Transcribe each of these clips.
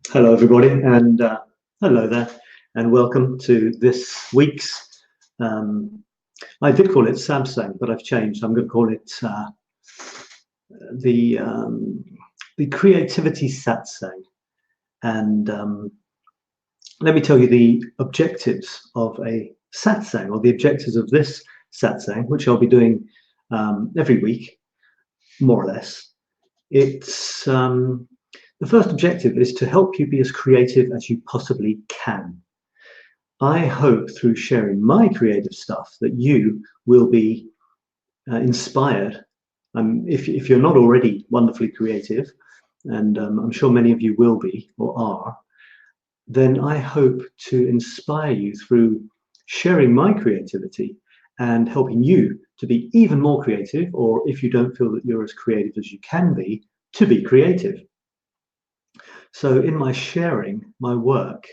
Hello everybody, and hello there, and welcome to this week's, I did call it SATSANG, but I've changed. I'm going to call it the creativity SATSANG. And let me tell you the objectives of a SATSANG, or the objectives of this SATSANG, which I'll be doing every week, more or less. It's the first objective is to help you be as creative as you possibly can. I hope through sharing my creative stuff that you will be inspired. If you're not already wonderfully creative, and I'm sure many of you will be or are, then I hope to inspire you through sharing my creativity and helping you to be even more creative, or if you don't feel that you're as creative as you can be, to be creative. So in my sharing my work,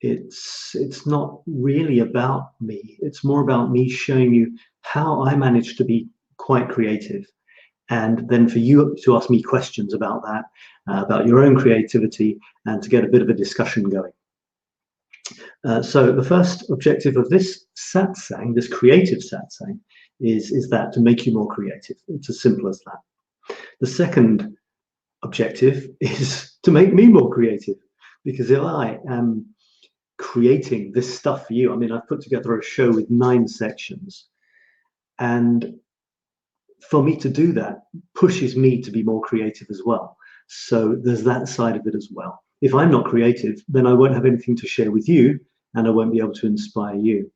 it's not really about me. It's more about me showing you how I managed to be quite creative, and then for you to ask me questions about that, about your own creativity, and to get a bit of a discussion going. So the first objective of this SATSANG, this creative SATSANG, is that to make you more creative. It's as simple as that. The second objective is to make me more creative, because if I am creating this stuff for you, I mean, I've put together a show with 9 sections, and for me to do that pushes me to be more creative as well. So there's that side of it as well. If I'm not creative, then I won't have anything to share with you, and I won't be able to inspire you,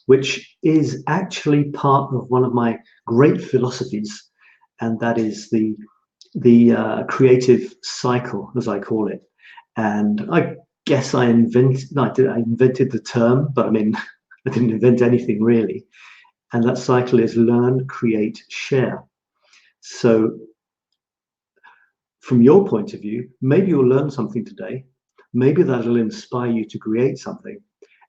which is actually part of one of my great philosophies, and that is the creative cycle, as I call it. And I guess I invented the term, but I mean, I didn't invent anything really. And that cycle is learn, create, share. So from your point of view, maybe you'll learn something today, maybe that'll inspire you to create something,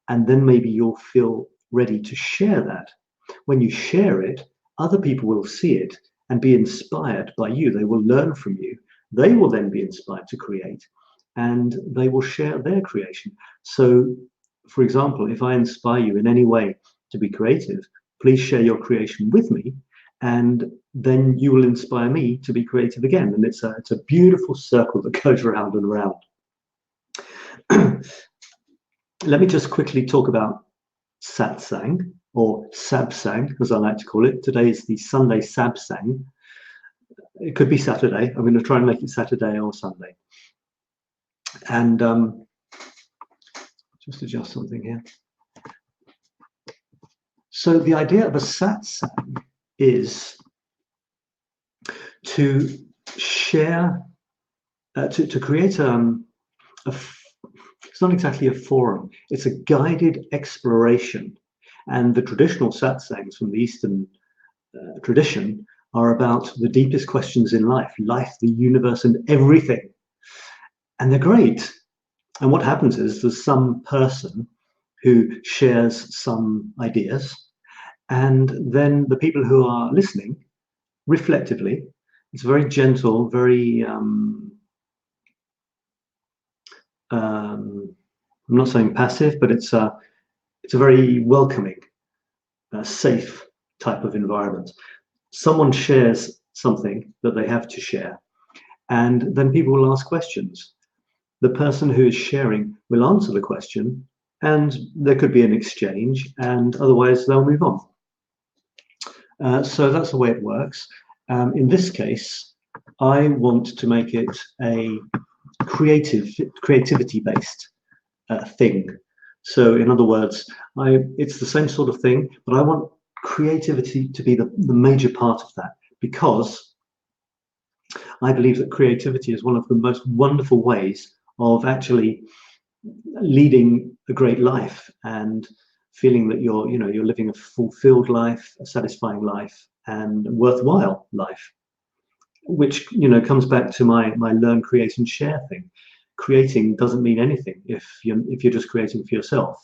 and then maybe you'll feel ready to share that. When you share it, other people will see it and be inspired by you. They will learn from you. They will then be inspired to create, and they will share their creation. So, for example, if I inspire you in any way to be creative, please share your creation with me, and then you will inspire me to be creative again. And it's a beautiful circle that goes round and round. Let me just quickly talk about SATSANG, or SABSANG, as I like to call it. Today is the Sunday SABSANG. It could be Saturday. I'm going to try and make it Saturday or Sunday. And just adjust something here. So the idea of a SATSANG is to share, to create it's not exactly a forum, it's a guided exploration. And the traditional satsangs from the Eastern tradition are about the deepest questions in life, the universe, and everything. And they're great. And what happens is there's some person who shares some ideas, and then the people who are listening reflectively, it's very gentle, very, I'm not saying passive, but it's a very welcoming, safe type of environment. Someone shares something that they have to share, and then people will ask questions. The person who is sharing will answer the question, and there could be an exchange, and otherwise they'll move on. So that's the way it works. In this case, I want to make it a creativity-based thing. So in other words, it's the same sort of thing, but I want creativity to be the major part of that, because I believe that creativity is one of the most wonderful ways of actually leading a great life and feeling that you're living a fulfilled life, a satisfying life, and a worthwhile life, which comes back to my learn, create, and share thing. Creating doesn't mean anything if you're just creating for yourself.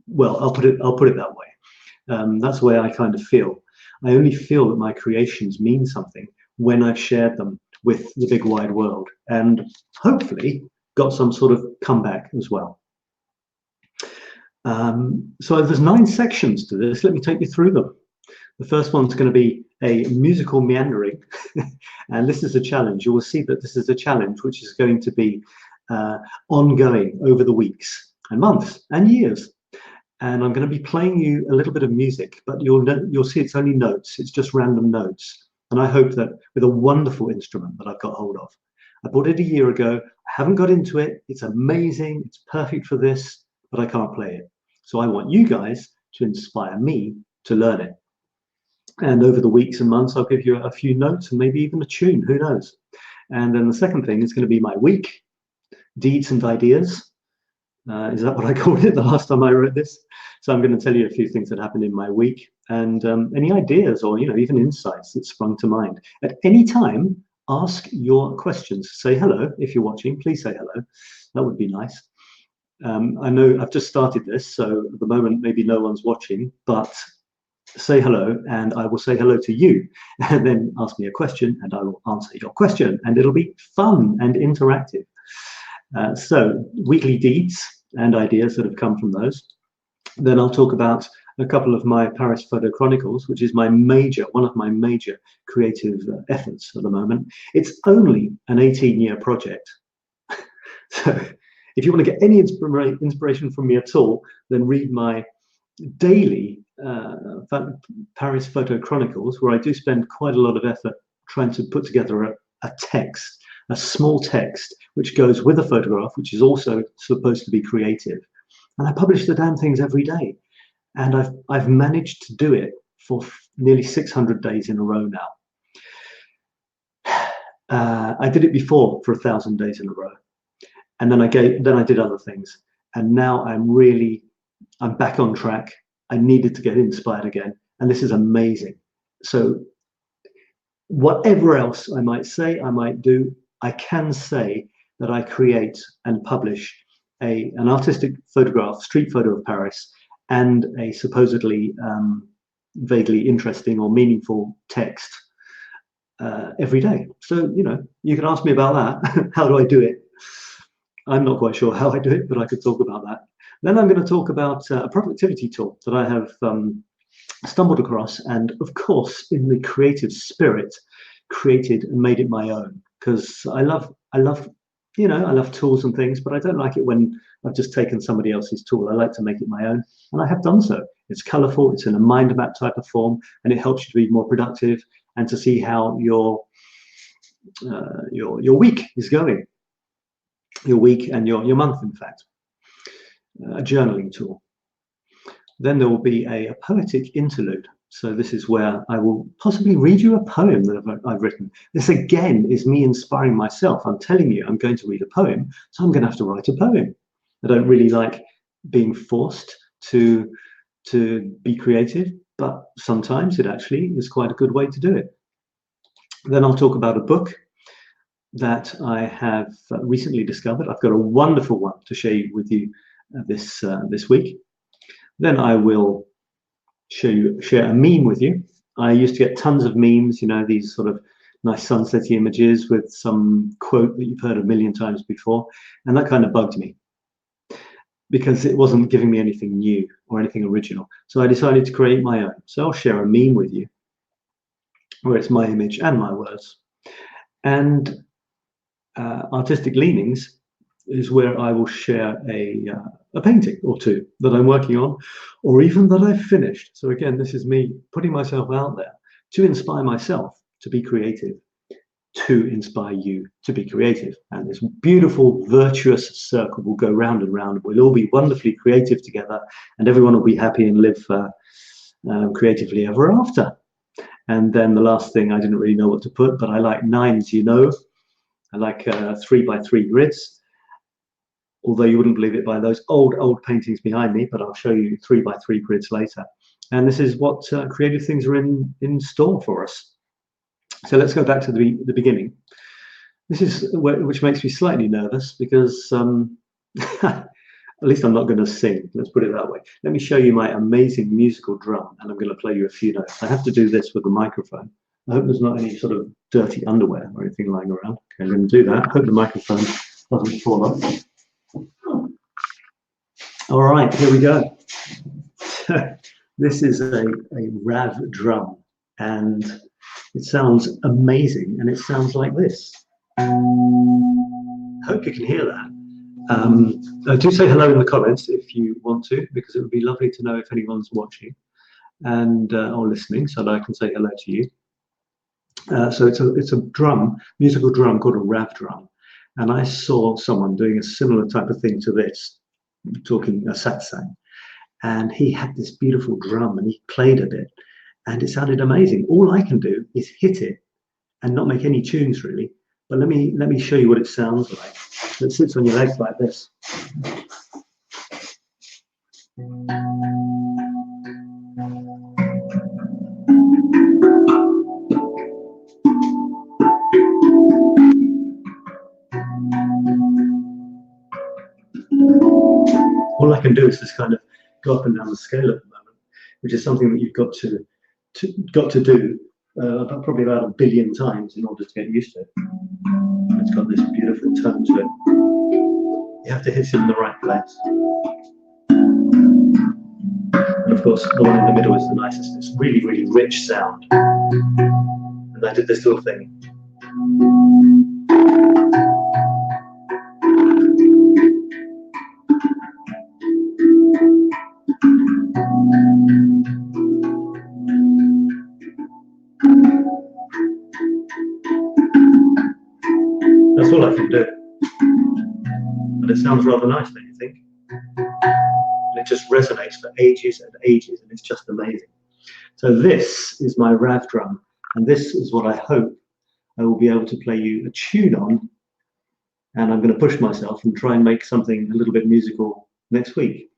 Well, I'll put it that way. That's the way I kind of feel. I only feel that my creations mean something when I've shared them with the big wide world, and hopefully got some sort of comeback as well. So there's 9 sections to this. Let me take you through them. The first one's going to be a musical meandering, and this is a challenge. You will see that this is a challenge which is going to be ongoing over the weeks and months and years. And I'm going to be playing you a little bit of music, but you'll see it's only notes. It's just random notes. And I hope that with a wonderful instrument that I've got hold of. I bought it a year ago. I haven't got into it. It's amazing. It's perfect for this, but I can't play it. So I want you guys to inspire me to learn it. And over the weeks and months, I'll give you a few notes and maybe even a tune, who knows. And then the second thing is going to be my week, deeds and ideas. Is that what I called it the last time I wrote this? So I'm going to tell you a few things that happened in my week, and any ideas or even insights that sprung to mind. At any time, ask your questions. Say hello if you're watching. Please say hello. That would be nice. I know I've just started this, so at the moment maybe no one's watching, but say hello and I will say hello to you, and then ask me a question and I will answer your question, and it'll be fun and interactive. So weekly deeds and ideas that have come from those. Then I'll talk about a couple of my Paris Photo Chronicles, which is one of my major creative efforts at the moment. It's only an 18-year project. So if you want to get any inspiration from me at all, then read my daily Paris Photo Chronicles, where I do spend quite a lot of effort trying to put together a text, a small text, which goes with a photograph, which is also supposed to be creative. And I publish the damn things every day. And I've managed to do it for nearly 600 days in a row now. I did it before for 1,000 days in a row. And then I did other things. And now I'm back on track. I needed to get inspired again. And this is amazing. So whatever else I might say, I might do, I can say that I create and publish an artistic photograph, street photo of Paris, and a supposedly vaguely interesting or meaningful text every day. So, you can ask me about that. How do I do it? I'm not quite sure how I do it, but I could talk about that. Then I'm going to talk about a productivity tool that I have stumbled across, and of course, in the creative spirit, created and made it my own. Because I love tools and things, but I don't like it when I've just taken somebody else's tool. I like to make it my own, and I have done so. It's colorful, it's in a mind map type of form, and it helps you to be more productive and to see how your week is going. Your week and your month, in fact. A journaling tool. Then there will be a poetic interlude. So this is where I will possibly read you a poem that I've written. This again is me inspiring myself. I'm telling you I'm going to read a poem, so I'm going to have to write a poem. I don't really like being forced to be creative, but sometimes it actually is quite a good way to do it. Then I'll talk about a book that I have recently discovered. I've got a wonderful one to share with you this week. Then I will share a meme with you. I used to get tons of memes, these sort of nice sunsetty images with some quote that you've heard a million times before, and that kind of bugged me because it wasn't giving me anything new or anything original. So I decided to create my own. So I'll share a meme with you where it's my image and my words. And artistic leanings is where I will share a painting or two that I'm working on, or even that I've finished. So again, this is me putting myself out there to inspire myself to be creative, to inspire you to be creative. And this beautiful, virtuous circle will go round and round. We'll all be wonderfully creative together, and everyone will be happy and live creatively ever after. And then the last thing, I didn't really know what to put, but I like 9s, I like 3x3 grids. Although you wouldn't believe it by those old paintings behind me, but I'll show you 3x3 grids later. And this is what creative things are in store for us. So let's go back to the beginning. This is which makes me slightly nervous because at least I'm not going to sing. Let's put it that way. Let me show you my amazing musical drum, and I'm going to play you a few notes. I have to do this with the microphone. I hope there's not any sort of dirty underwear or anything lying around. Okay, I'm going to do that. Hope the microphone doesn't fall off. All right, here we go. This is a RAV drum, and it sounds amazing, and it sounds like this. Hope you can hear that. Do say hello in the comments if you want to, because it would be lovely to know if anyone's watching and or listening, so that I can say hello to you. So it's a drum, musical drum called a RAV drum, and I saw someone doing a similar type of thing to this, talking a satsang, and he had this beautiful drum and he played a bit and it sounded amazing. All I can do is hit it and not make any tunes really, but let me show you what it sounds like. It sits on your legs like this. All I can do is just kind of go up and down the scale at the moment, which is something that you've got to do probably about 1 billion times in order to get used to it. It's got this beautiful tone to it. You have to hit it in the right place. And of course, the one in the middle is the nicest. It's really, really rich sound. And I did this little thing. That's all I can do. But it sounds rather nice, don't you think? And it just resonates for ages and ages, and it's just amazing. So this is my RAV drum, and this is what I hope I will be able to play you a tune on, and I'm going to push myself and try and make something a little bit musical next week.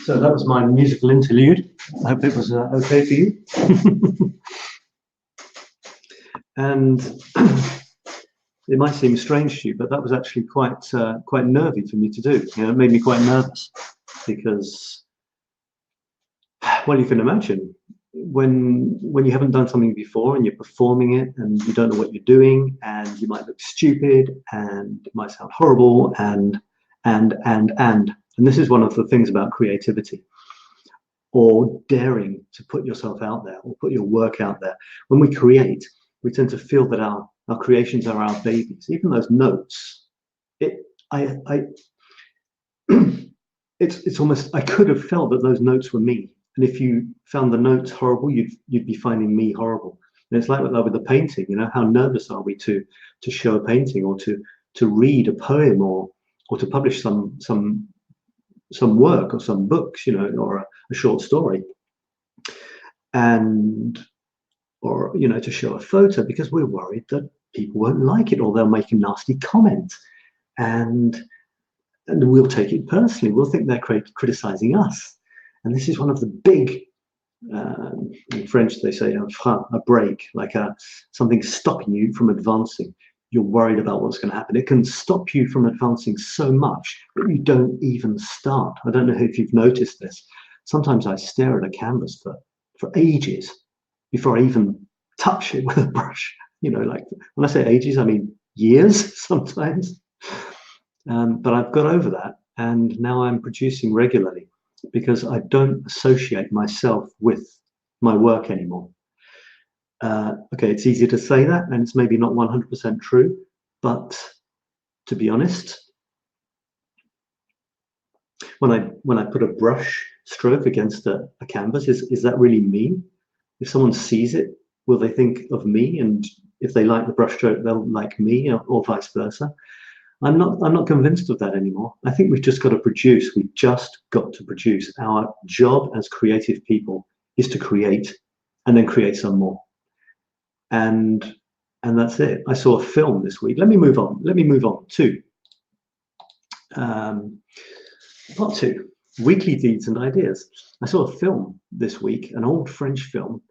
So that was my musical interlude. I hope it was okay for you. And it might seem strange to you, but that was actually quite nervy for me to do. You know, it made me quite nervous because, well, you can imagine when you haven't done something before and you're performing it and you don't know what you're doing and you might look stupid and it might sound horrible and this is one of the things about creativity or daring to put yourself out there or put your work out there. When we create, we tend to feel that our creations are our babies. Even those notes, it's almost, I could have felt that those notes were me. And if you found the notes horrible, you'd be finding me horrible. And it's like with the painting, you know, how nervous are we to show a painting or to read a poem or to publish some work or some books, you know, or a short story. Or, you know, to show a photo because we're worried that people won't like it or they'll make a nasty comment. And we'll take it personally. We'll think they're criticizing us. And this is one of the big, in French they say, a break, like something stopping you from advancing. You're worried about what's going to happen. It can stop you from advancing so much that you don't even start. I don't know if you've noticed this. Sometimes I stare at a canvas for ages before I even touch it with a brush. You know, like when I say ages, I mean years sometimes. But I've got over that, and now I'm producing regularly because I don't associate myself with my work anymore. Okay, it's easy to say that, and it's maybe not 100% true, but to be honest, when I put a brush stroke against a canvas, is that really me? If someone sees it, will they think of me? And if they like the brushstroke, they'll like me, or vice versa. I'm not convinced of that anymore. I think we've just got to produce. We've just got to produce. Our job as creative people is to create, and then create some more. And that's it. I saw a film this week. Let me move on to part 2. Weekly deeds and ideas. I saw a film this week, an old French film,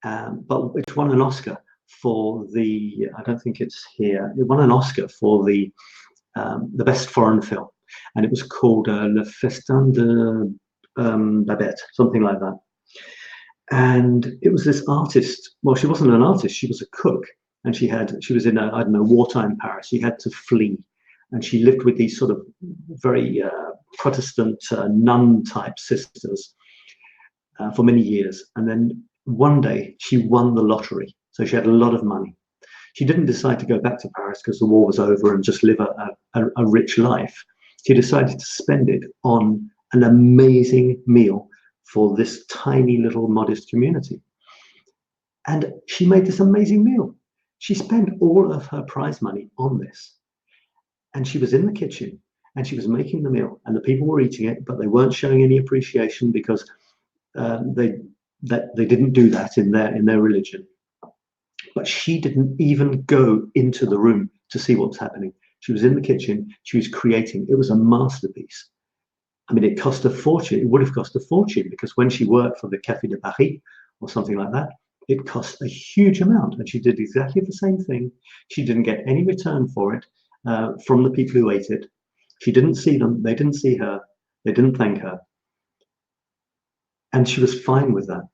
but it won an Oscar for the, I don't think it's here, it won an Oscar for the best foreign film, and it was called 𝗪𝗯 𝗪𝗶𝗹𝗹, something like that. And it was this artist. Well, she wasn't an artist, she was a cook. And she was in, I don't know, wartime Paris. She had to flee. And she lived with these sort of very Protestant nun-type sisters for many years. And then one day she won the lottery. So she had a lot of money. She didn't decide to go back to Paris because the war was over and just live a rich life. She decided to spend it on an amazing meal for this tiny little modest community. And she made this amazing meal. She spent all of her prize money on this. And she was in the kitchen and she was making the meal and the people were eating it, but they weren't showing any appreciation because they didn't do that in their religion. But she didn't even go into the room to see what's happening. She was in the kitchen, she was creating. It was a masterpiece. I mean, it cost a fortune. It would have cost a fortune because when she worked for the Café de Paris or something like that, it cost a huge amount. And she did exactly the same thing. She didn't get any return for it from the people who ate it. She didn't see them. They didn't see her. They didn't thank her. And she was fine with that.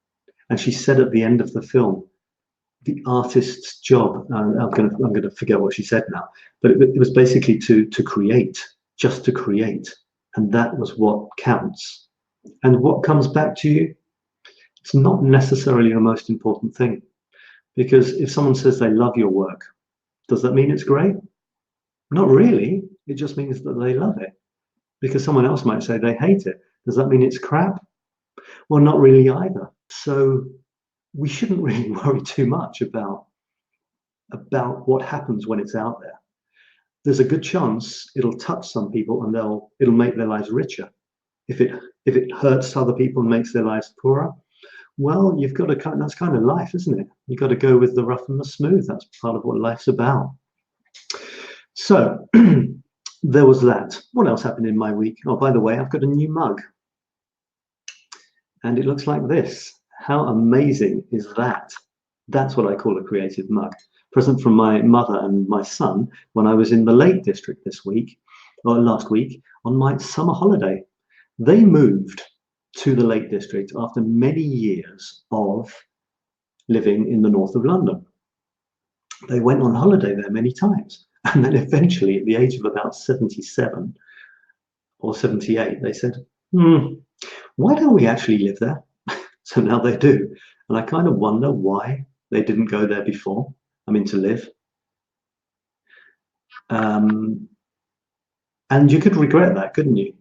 And she said at the end of the film, the artist's job, I'm going to forget what she said now, but it was basically to create, just to create. And that was what counts. And what comes back to you, it's not necessarily the most important thing. Because if someone says they love your work, does that mean it's great? Not really. It just means that they love it. Because someone else might say they hate it. Does that mean it's crap? Well, not really either. So we shouldn't really worry too much about what happens when it's out there. There's a good chance it'll touch some people and it'll make their lives richer. If it hurts other people and makes their lives poorer, well, that's kind of life, isn't it? You've got to go with the rough and the smooth. That's part of what life's about. So there was that. What else happened in my week? Oh, by the way, I've got a new mug. And it looks like this. How amazing is that? That's what I call a creative mug. Present from my mother and my son when I was in the Lake District last week on my summer holiday. They moved to the Lake District after many years of living in the north of London. They went on holiday there many times. And then eventually, at the age of about 77 or 78, they said, why don't we actually live there? So now they do. And I kind of wonder why they didn't go there before. I mean, to live. And you could regret that, couldn't you?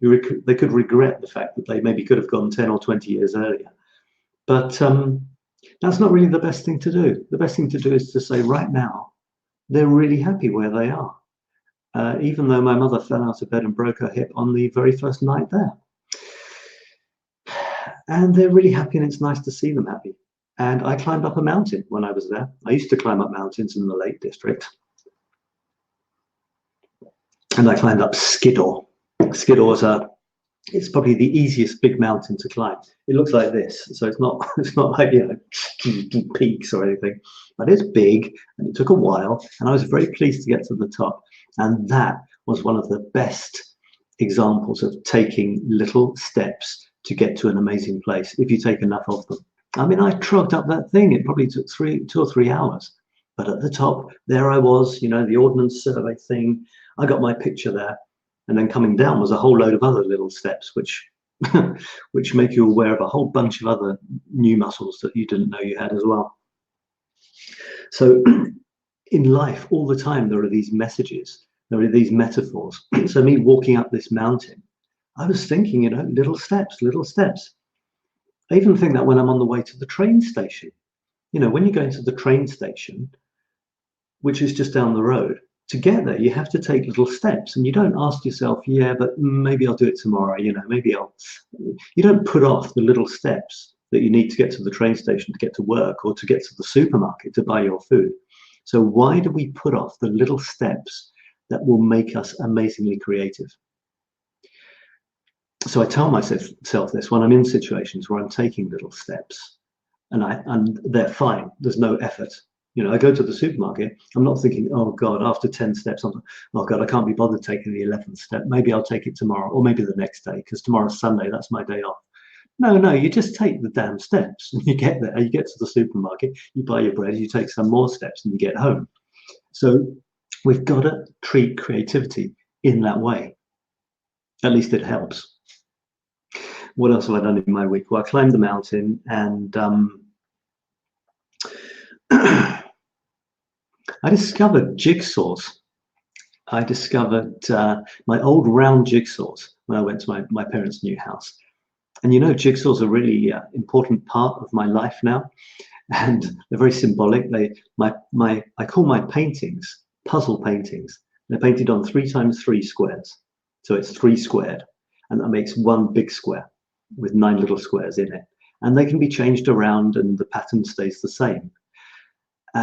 They could regret the fact that they maybe could have gone 10 or 20 years earlier. But that's not really the best thing to do. The best thing to do is to say right now, they're really happy where they are. Even though my mother fell out of bed and broke her hip on the very first night there. And they're really happy and it's nice to see them happy. And I climbed up a mountain when I was there. I used to climb up mountains in the Lake District. And I climbed up 𝗏𝗏. 𝗏𝗏 it's probably the easiest big mountain to climb. It looks like this. So it's not like, you know, ski peaks or anything, but it's big and it took a while. And I was very pleased to get to the top. And that was one of the best examples of taking little steps to get to an amazing place, if you take enough of them. I mean, I trogged up that thing. It probably took 2 or 3 hours. But at the top, there I was, you know, the ordnance survey thing. I got my picture there. And then coming down was a whole load of other little steps, which make you aware of a whole bunch of other new muscles that you didn't know you had as well. So in life, all the time, there are these messages. There are these metaphors. So me walking up this mountain, I was thinking, you know, little steps, little steps. I even think that when I'm on the way to the train station, you know, when you go into the train station, which is just down the road, to get there, you have to take little steps and you don't ask yourself, yeah, but maybe I'll do it tomorrow, you know, you don't put off the little steps that you need to get to the train station, to get to work or to get to the supermarket to buy your food. So why do we put off the little steps that will make us amazingly creative? So I tell myself this when I'm in situations where I'm taking little steps and they're fine. There's no effort. You know, I go to the supermarket, I'm not thinking, oh God, after 10 steps, oh God, I can't be bothered taking the 11th step. Maybe I'll take it tomorrow or maybe the next day because tomorrow's Sunday, that's my day off. No, you just take the damn steps and you get there, you get to the supermarket, you buy your bread, you take some more steps and you get home. So we've got to treat creativity in that way. At least it helps. What else have I done in my week? Well, I climbed the mountain and I discovered jigsaws. I discovered my old round jigsaws when I went to my parents' new house. And you know, jigsaws are really important part of my life now, and they're very symbolic. I call my paintings puzzle paintings. They're painted on 3x3 squares, so it's 3 squared, and that makes 1 big square with 9 little squares in it. And they can be changed around, and the pattern stays the same.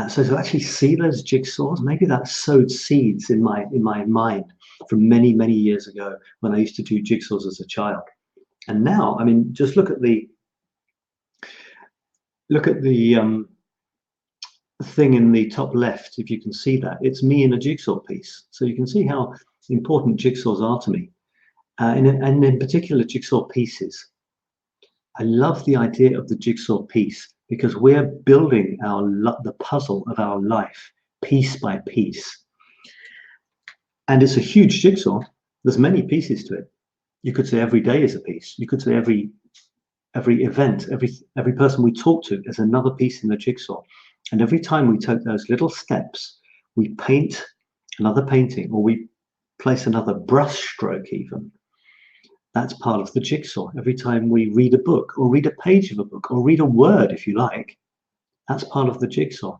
So to actually see those jigsaws, maybe that sowed seeds in my mind from many, many years ago when I used to do jigsaws as a child. And now, I mean, just look at the thing in the top left. If you can see that, it's me in a jigsaw piece. So you can see how important jigsaws are to me, and in particular jigsaw pieces. I love the idea of the jigsaw piece because we're building the puzzle of our life piece by piece. And it's a huge jigsaw. There's many pieces to it. You could say every day is a piece. You could say every event, every person we talk to is another piece in the jigsaw. And every time we take those little steps, we paint another painting, or we place another brush stroke even. That's part of the jigsaw. Every time we read a book, or read a page of a book, or read a word, if you like, that's part of the jigsaw.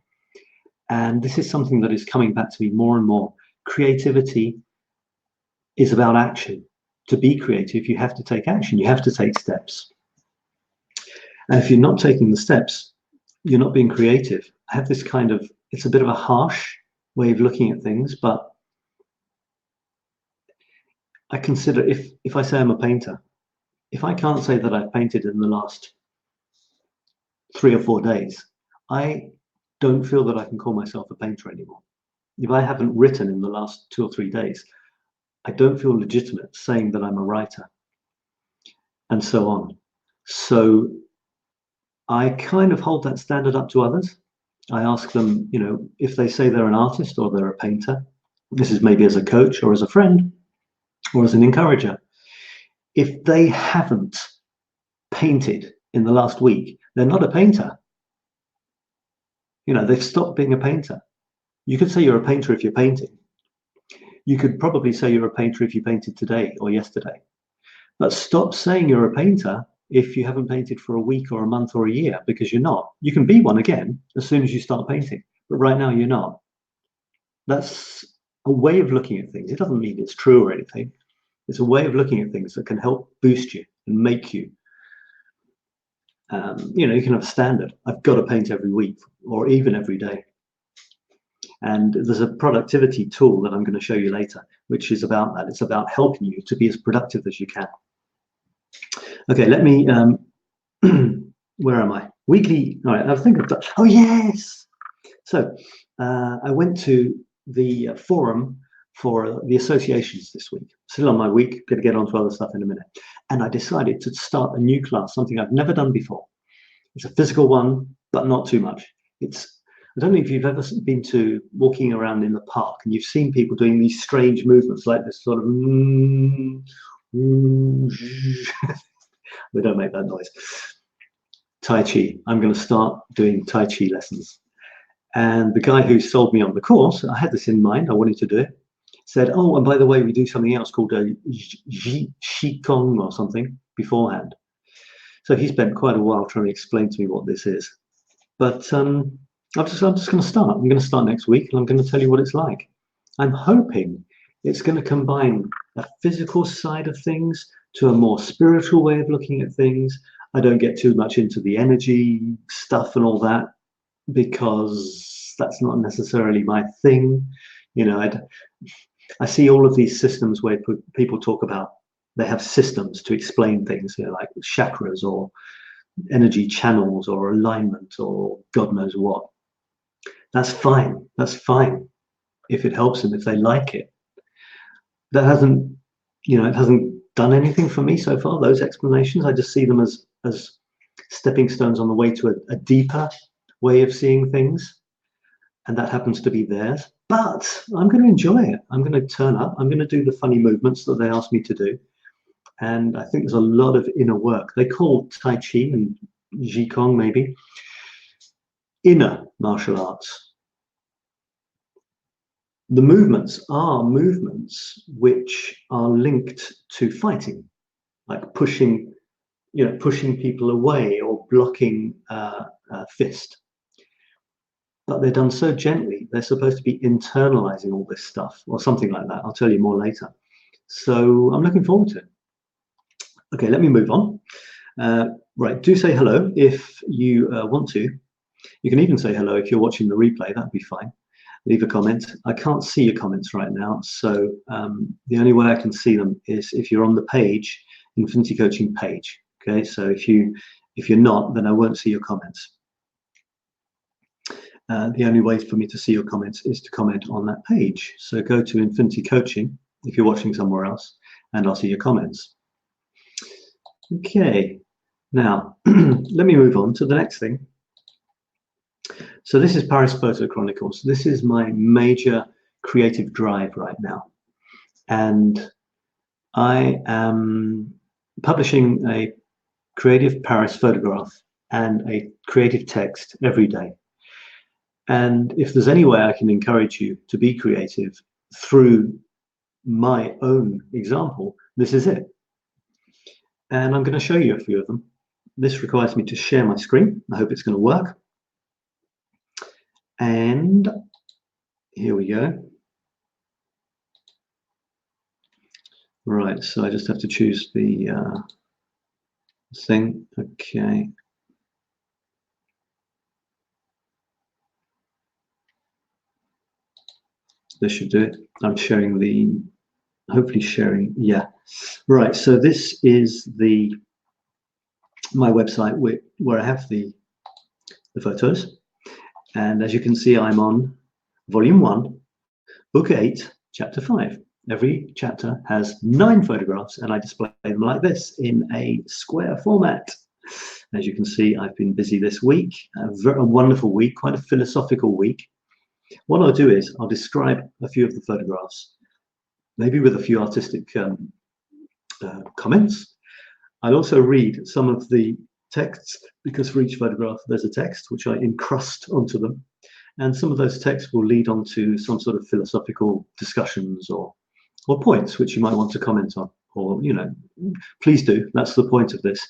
And this is something that is coming back to me more and more. Creativity is about action. To be creative, you have to take action. You have to take steps. And if you're not taking the steps, you're not being creative. I have this kind of, it's a bit of a harsh way of looking at things, but I consider if I say I'm a painter, if I can't say that I've painted in the last 3 or 4 days, I don't feel that I can call myself a painter anymore. If I haven't written in the last 2 or 3 days, I don't feel legitimate saying that I'm a writer, and so on. So I kind of hold that standard up to others. I ask them, you know, if they say they're an artist or they're a painter, this is maybe as a coach or as a friend or as an encourager. If they haven't painted in the last week, they're not a painter. You know, they've stopped being a painter. You could say you're a painter if you're painting. You could probably say you're a painter if you painted today or yesterday. But stop saying you're a painter if you haven't painted for a week or a month or a year, because you're not. You can be one again as soon as you start painting, but right now you're not. That's a way of looking at things. It doesn't mean it's true or anything. It's a way of looking at things that can help boost you and make you. You know, you can have a standard. I've got to paint every week or even every day. And there's a productivity tool that I'm going to show you later, which is about that. It's about helping you to be as productive as you can. Okay, let me, where am I? Weekly, all right, I think I've done, oh yes! So I went to the forum for the associations this week. Still on my week, going to get on to other stuff in a minute. And I decided to start a new class, something I've never done before. It's a physical one, but not too much. I don't know if you've ever been to walking around in the park and you've seen people doing these strange movements like this sort of, they don't make that noise. Tai Chi. I'm going to start doing Tai Chi lessons. And the guy who sold me on the course, I had this in mind, I wanted to do it, said, oh, and by the way, we do something else called a Qigong or something beforehand. So he spent quite a while trying to explain to me what this is. But I'm just going to start. I'm going to start next week, and I'm going to tell you what it's like. I'm hoping it's going to combine a physical side of things to a more spiritual way of looking at things. I don't get too much into the energy stuff and all that, because that's not necessarily my thing. You know, I see all of these systems where people talk about, they have systems to explain things, you know, like chakras or energy channels or alignment or God knows what. That's fine. That's fine if it helps them, if they like it. That hasn't, you know, it hasn't done anything for me so far, those explanations. I just see them as as stepping stones on the way to a deeper way of seeing things, and that happens to be theirs. But I'm going to enjoy it. I'm going to turn up. I'm going to do the funny movements that they asked me to do. And I think there's a lot of inner work. They call Tai Chi and Qigong maybe inner martial arts. The movements are movements which are linked to fighting, like pushing, pushing people away or blocking a fist. But they're done so gently. They're supposed to be internalizing all this stuff or something like that. I'll tell you more later. So I'm looking forward to it. Okay, let me move on. Right, do say hello if you want to. You can even say hello if you're watching the replay. That'd be fine. Leave a comment. I can't see your comments right now, so the only way I can see them is if you're on the page, Infinity Coaching page. Okay, so if you're not, then I won't see your comments. The only way for me to see your comments is to comment on that page. So go to Infinity Coaching if you're watching somewhere else, and I'll see your comments. Okay, now let me move on to the next thing. So this is Paris Photo Chronicles. This is my major creative drive right now. And I am publishing a creative Paris photograph and a creative text every day. And if there's any way I can encourage you to be creative through my own example, this is it. And I'm going to show you a few of them. This requires me to share my screen. I hope it's going to work. And here we go. Right, so I just have to choose the thing. Okay. This should do it. I'm sharing the, hopefully sharing, yeah. Right, so this is my website where I have the photos. And as you can see, I'm on Volume 1, Book 8, Chapter 5. Every chapter has 9 photographs, and I display them like this in a square format. As you can see, I've been busy this week, a wonderful week, quite a philosophical week. What I'll do is I'll describe a few of the photographs, maybe with a few artistic comments. I'll also read some of the texts, because for each photograph there's a text which I encrust onto them, and some of those texts will lead on to some sort of philosophical discussions or points which you might want to comment on, or please do. That's the point of this.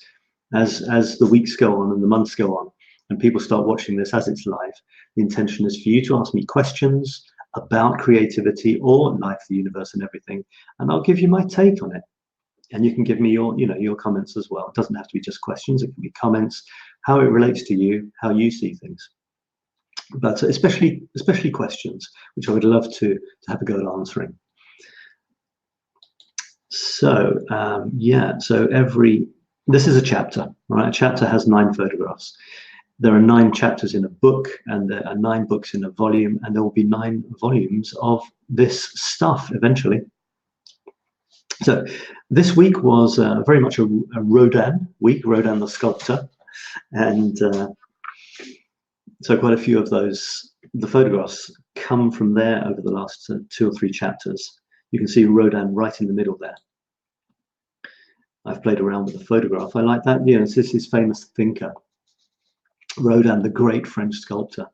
As the weeks go on and the months go on and people start watching this as it's live, the intention is for you to ask me questions about creativity or life, the universe and everything, and I'll give you my take on it. And you can give me your comments as well. It doesn't have to be just questions. It can be comments, how it relates to you, how you see things. But especially questions, which I would love to have a go at answering. So yeah, so this is a chapter, right? A chapter has 9 photographs. There are 9 chapters in a book, and there are 9 books in a volume, and there will be 9 volumes of this stuff eventually. So this week was very much a Rodin week, Rodin the sculptor, and so quite a few of the photographs come from there over the last 2 or 3 chapters. You can see Rodin right in the middle there. I've played around with the photograph. I like that. This is his famous thinker, Rodin, the great French sculptor.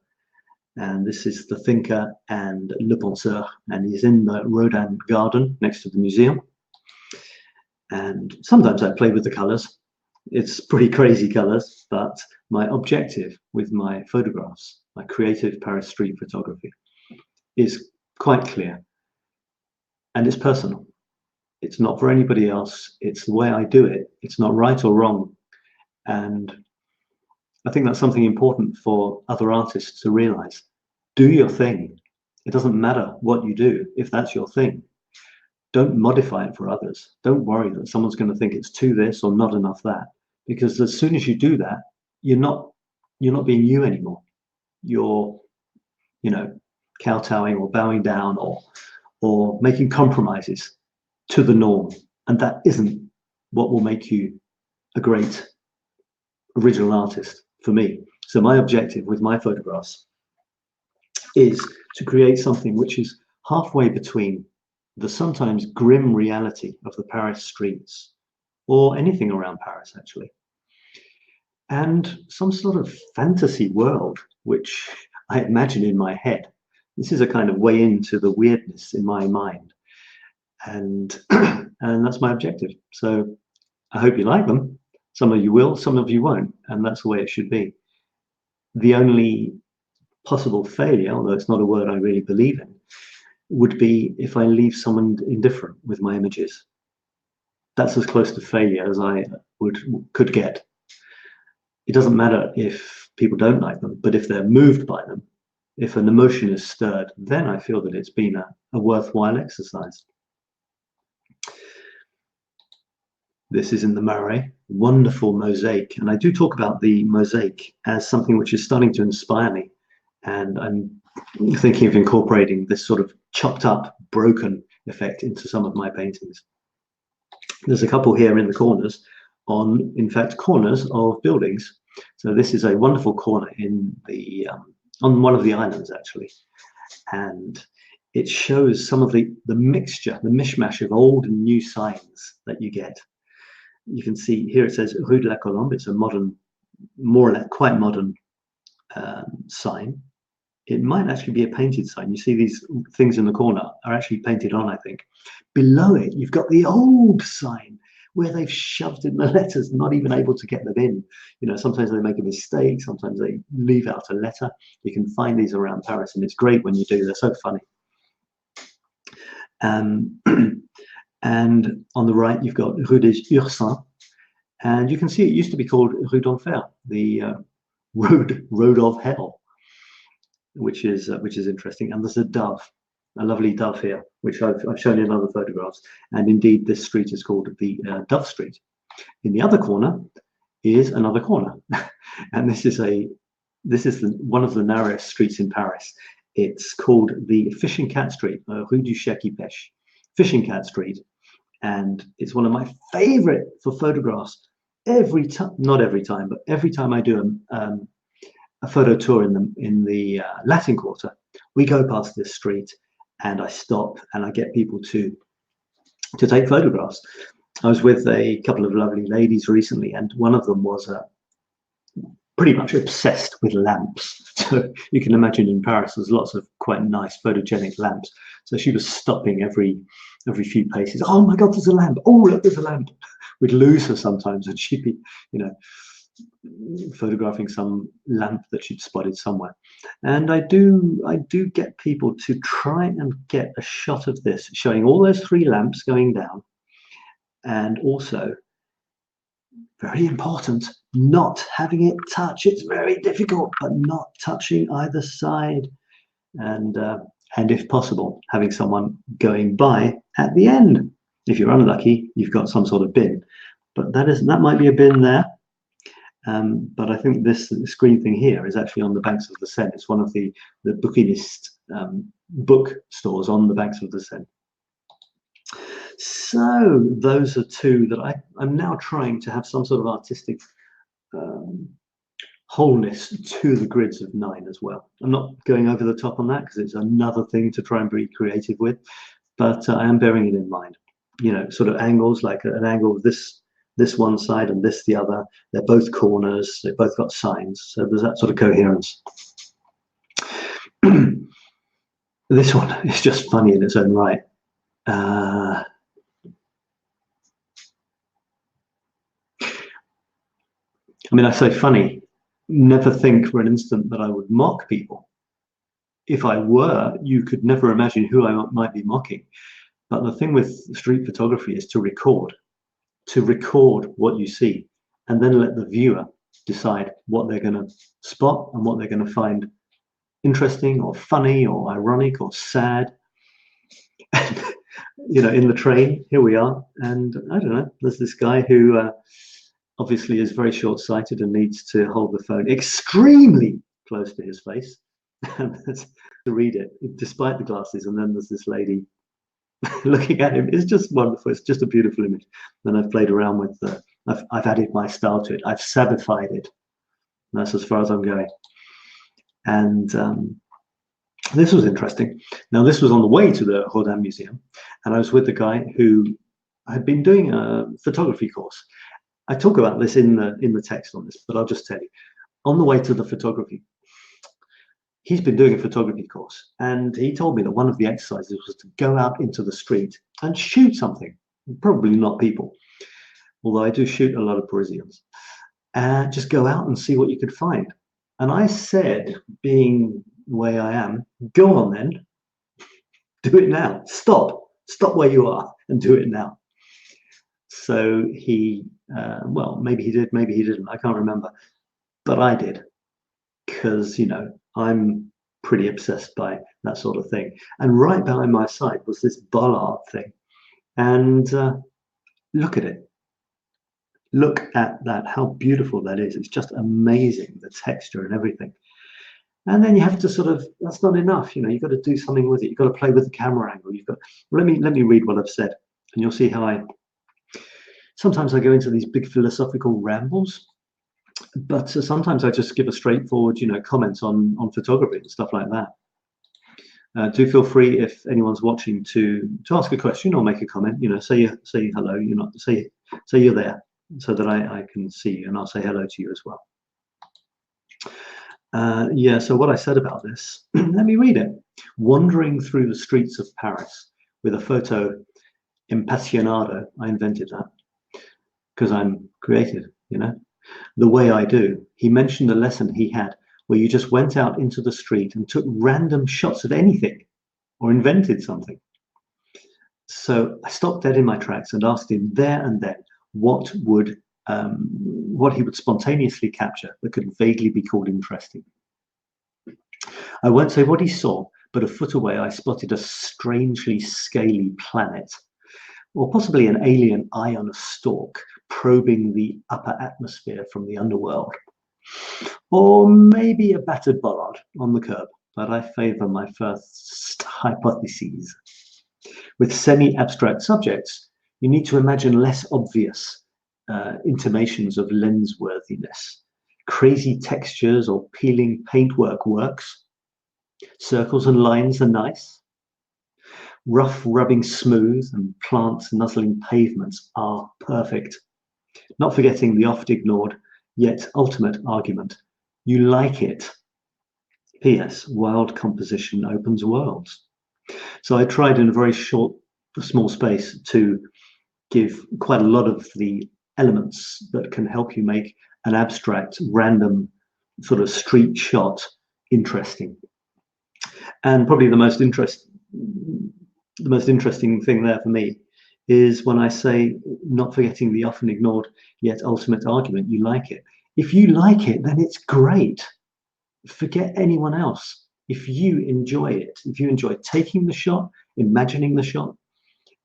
And this is the thinker and le penseur, and he's in the Rodin garden next to the museum. And sometimes I play with the colors. It's pretty crazy colors, but my objective with my photographs, my creative Paris street photography, is quite clear, and it's personal. It's not for anybody else. It's the way I do it. It's not right or wrong. And I think that's something important for other artists to realize. Do your thing. It doesn't matter what you do if that's your thing. Don't modify it for others. Don't worry that someone's going to think it's too this or not enough that, because as soon as you do that, you're not being you anymore. You're, kowtowing or bowing down or making compromises to the norm, and that isn't what will make you a great original artist for me. So my objective with my photographs is to create something which is halfway between the sometimes grim reality of the Paris streets, or anything around Paris actually, and some sort of fantasy world which I imagine in my head. This is a kind of way into the weirdness in my mind, and and that's my objective. So I hope you like them. Some of you will, some of you won't, and that's the way it should be. The only possible failure, although it's not a word I really believe in, would be if I leave someone indifferent with my images. That's as close to failure as I could get. It doesn't matter if people don't like them, but if they're moved by them, if an emotion is stirred, then I feel that it's been a worthwhile exercise. This is in the Marais, wonderful mosaic. And I do talk about the mosaic as something which is starting to inspire me. And I'm thinking of incorporating this sort of chopped up, broken effect into some of my paintings. There's a couple here in the corners on, in fact, corners of buildings. So this is a wonderful corner in the on one of the islands actually, and it shows some of the mixture, the mishmash of old and new signs that you get. You can see here it says Rue de la Colombe. It's a modern, more or less quite modern sign. It might actually be a painted sign. You see these things in the corner are actually painted on, I think. Below it, you've got the old sign where they've shoved in the letters, not even able to get them in. You know, sometimes they make a mistake, sometimes they leave out a letter. You can find these around Paris, and it's great when you do. They're so funny. And on the right, you've got Rue des Ursins, and you can see it used to be called Rue d'Enfer, the road of hell, which is interesting. And there's a dove, a lovely dove here, which I've shown in other photographs. And indeed, this street is called the Dove Street. In the other corner is another corner, and this is one of the narrowest streets in Paris. It's called the Fishing Cat Street, Rue du 𝘾𝗂𝗏𝗂𝗁, Fishing Cat Street, and it's one of my favorite for photographs. Every time, not every time, but every time I do a photo tour in the Latin Quarter, we go past this street, and I stop and I get people to take photographs. I was with a couple of lovely ladies recently, and one of them was pretty much obsessed with lamps. So you can imagine in Paris there's lots of quite nice photogenic lamps. So she was stopping every few paces. Oh my God, there's a lamp. Oh, look, there's a lamp. We'd lose her sometimes, and she'd be, you know, photographing some lamp that she'd spotted somewhere. And I do get people to try and get a shot of this, showing all those three lamps going down, and also, very important, not having it touch. It's very difficult, but not touching either side, and if possible, having someone going by at the end. If you're unlucky, you've got some sort of bin, but that might be a bin there. But I think this screen thing here is actually on the banks of the Seine. It's one of the bouquinist book stores on the banks of the Seine. So those are two that I'm now trying to have some sort of artistic wholeness to the grids of 9 as well. I'm not going over the top on that because it's another thing to try and be creative with, but I am bearing it in mind. You know, sort of angles, like an angle of this one side and this the other. They're both corners. They've both got signs. So there's that sort of coherence. This one is just funny in its own right. I mean, I say funny. Never think for an instant that I would mock people. If I were, you could never imagine who I might be mocking. But the thing with street photography is to record what you see, and then let the viewer decide what they're going to spot and what they're going to find interesting or funny or ironic or sad. And, you know, in the train, here we are, and I don't know, there's this guy who obviously is very short-sighted and needs to hold the phone extremely close to his face and to read it despite the glasses, and then there's this lady looking at him. It's just wonderful. It's just a beautiful image. And I've played around with I've added my style to it. I've sabified it. And that's as far as I'm going. And this was interesting. Now, this was on the way to the 𝗏𝗪 Museum, and I was with the guy who had been doing a photography course. I talk about this in the text on this, but I'll just tell you. On the way to the photography, he's been doing a photography course, and he told me that one of the exercises was to go out into the street and shoot something. Probably not people, although I do shoot a lot of Parisians. And just go out and see what you could find. And I said, being the way I am, go on then, do it now. Stop where you are and do it now. So he, well, maybe he did, maybe he didn't. I can't remember, but I did, because, you know, I'm pretty obsessed by that sort of thing. And right behind my side was this bollard thing, and look at it. Look at that, how beautiful that is. It's just amazing, the texture and everything. And then you have to sort of, that's not enough, you know, you've got to do something with it. You've got to play with the camera angle. You've got, let me read what I've said, and you'll see how sometimes I go into these big philosophical rambles, but sometimes I just give a straightforward, you know, comments on photography and stuff like that. Do feel free, if anyone's watching, to ask a question or make a comment. You know, say hello. You're not say you're there, so that I can see you, and I'll say hello to you as well. Yeah. So what I said about this, let me read it. Wandering through the streets of Paris with a photo impassionado. I invented that because I'm creative, you know. The way I do. He mentioned a lesson he had where you just went out into the street and took random shots at anything or invented something. So I stopped dead in my tracks and asked him there and then what he would spontaneously capture that could vaguely be called interesting. I won't say what he saw, but a foot away I spotted a strangely scaly planet, or possibly an alien eye on a stalk, probing the upper atmosphere from the underworld. Or maybe a battered bollard on the curb, but I favour my first hypotheses. With semi-abstract subjects, you need to imagine less obvious intimations of lens worthiness. Crazy textures or peeling paintwork works. Circles and lines are nice. Rough rubbing smooth and plants nuzzling pavements are perfect. Not forgetting the oft ignored yet ultimate argument. You like it. P.S. Wild composition opens worlds. So I tried in a very small space to give quite a lot of the elements that can help you make an abstract, random sort of street shot interesting. And probably the most interesting thing there for me is when I say, not forgetting the often ignored yet ultimate argument, you like it. If you like it, then it's great. Forget anyone else. If you enjoy it, if you enjoy taking the shot, imagining the shot,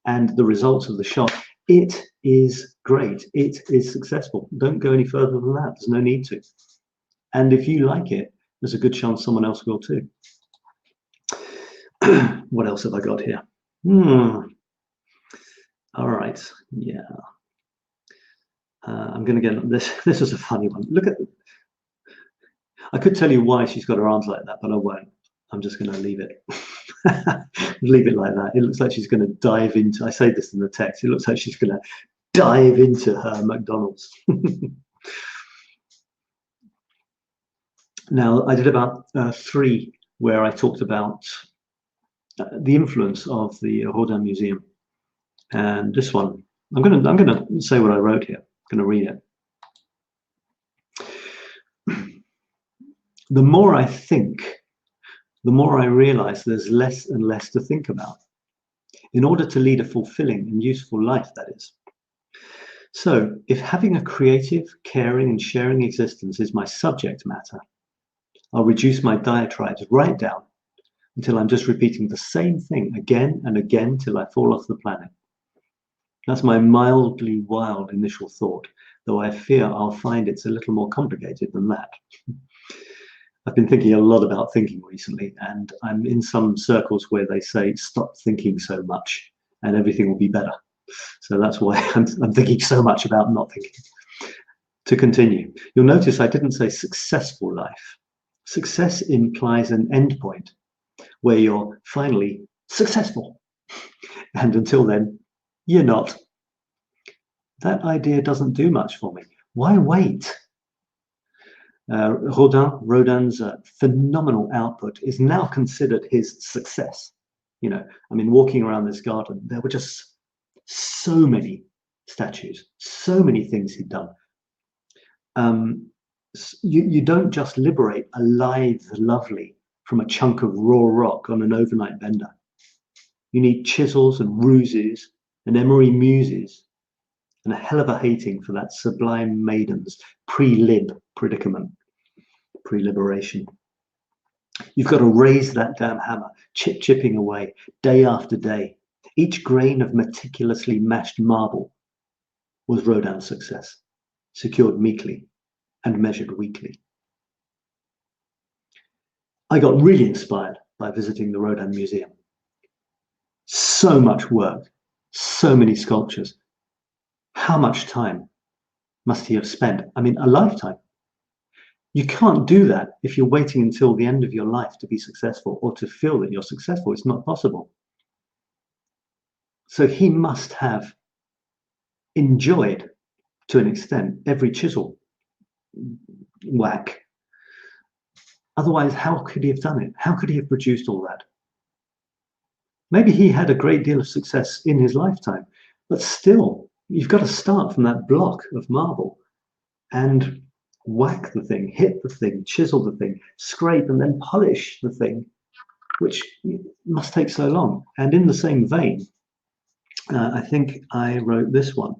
and the results of the shot, it is great. It is successful. Don't go any further than that. There's no need to. And if you like it, there's a good chance someone else will too. What else have I got here? All right. Yeah. I'm going to get this. This is a funny one. Look at. I could tell you why she's got her arms like that, but I won't. I'm just going to leave it. Leave it like that. It looks like she's going to dive into. I say this in the text. It looks like she's going to dive into her McDonald's. Now, I did about 3 where I talked about the influence of the 𝗏𝗪 Museum, and this one, I'm gonna say what I wrote here. I'm gonna read it. The more I think, the more I realize there's less and less to think about, in order to lead a fulfilling and useful life, that is. So, if having a creative, caring and sharing existence is my subject matter, I'll reduce my diatribes right down until I'm just repeating the same thing again and again till I fall off the planet. That's my mildly wild initial thought, though I fear I'll find it's a little more complicated than that. I've been thinking a lot about thinking recently, and I'm in some circles where they say, stop thinking so much and everything will be better. So that's why I'm thinking so much about not thinking. To continue, you'll notice I didn't say successful life. Success implies an endpoint where you're finally successful. And until then, you're not. That idea doesn't do much for me. Why wait? Rodin's phenomenal output is now considered his success. You know, I mean, walking around this garden, there were just so many statues, so many things he'd done. You don't just liberate a lithe lovely from a chunk of raw rock on an overnight bender. You need chisels and ruses and emery muses and a hell of a hating for that sublime maiden's pre-lib predicament, pre-liberation. You've got to raise that damn hammer, chipping away day after day. Each grain of meticulously mashed marble was Rodin's success, secured meekly and measured weekly. I got really inspired by visiting the Rodin Museum. So much work, so many sculptures. How much time must he have spent? I mean, a lifetime. You can't do that if you're waiting until the end of your life to be successful or to feel that you're successful. It's not possible. So he must have enjoyed, to an extent, every chisel whack. Otherwise, how could he have done it? How could he have produced all that? Maybe he had a great deal of success in his lifetime, but still, you've got to start from that block of marble and whack the thing, hit the thing, chisel the thing, scrape and then polish the thing, which must take so long. And in the same vein, I think I wrote this one.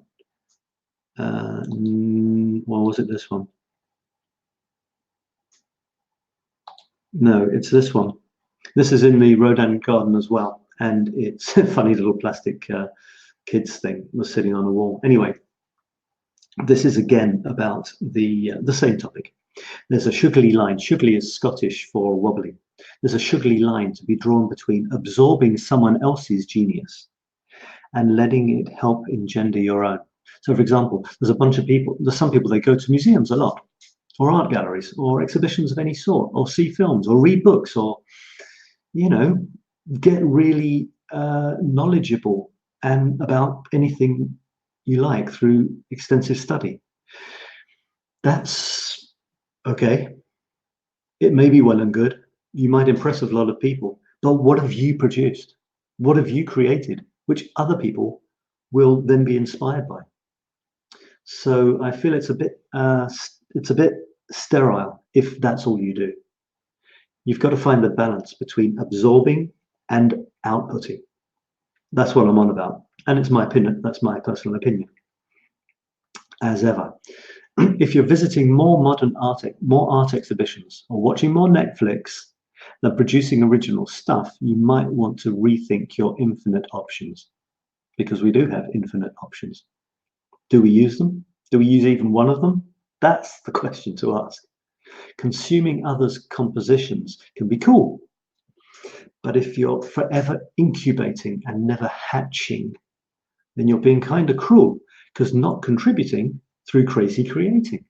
Well, was it this one? No, it's this one. This is in the Rodin garden as well, and it's a funny little plastic kids thing was sitting on a wall. Anyway, this is again about the same topic. There's a sugary line. Sugary is Scottish for wobbly. There's a sugary line to be drawn between absorbing someone else's genius and letting it help engender your own. So, for example, there's a bunch of people. There's some people, they go to museums a lot, or art galleries, or exhibitions of any sort, or see films, or read books, or, you know, get really knowledgeable and about anything you like through extensive study. That's okay. It may be well and good. You might impress a lot of people, but what have you produced? What have you created, which other people will then be inspired by? So I feel it's a bit sterile if that's all you do. You've got to find the balance between absorbing and outputting. That's what I'm on about, and it's my opinion. That's my personal opinion. As ever, if you're visiting more modern art, more art exhibitions, or watching more Netflix than producing original stuff, you might want to rethink your infinite options, because we do have infinite options. Do we use them? Do we use even one of them? That's the question to ask. Consuming others' compositions can be cool, but if you're forever incubating and never hatching, then you're being kind of cruel, because not contributing through crazy creating.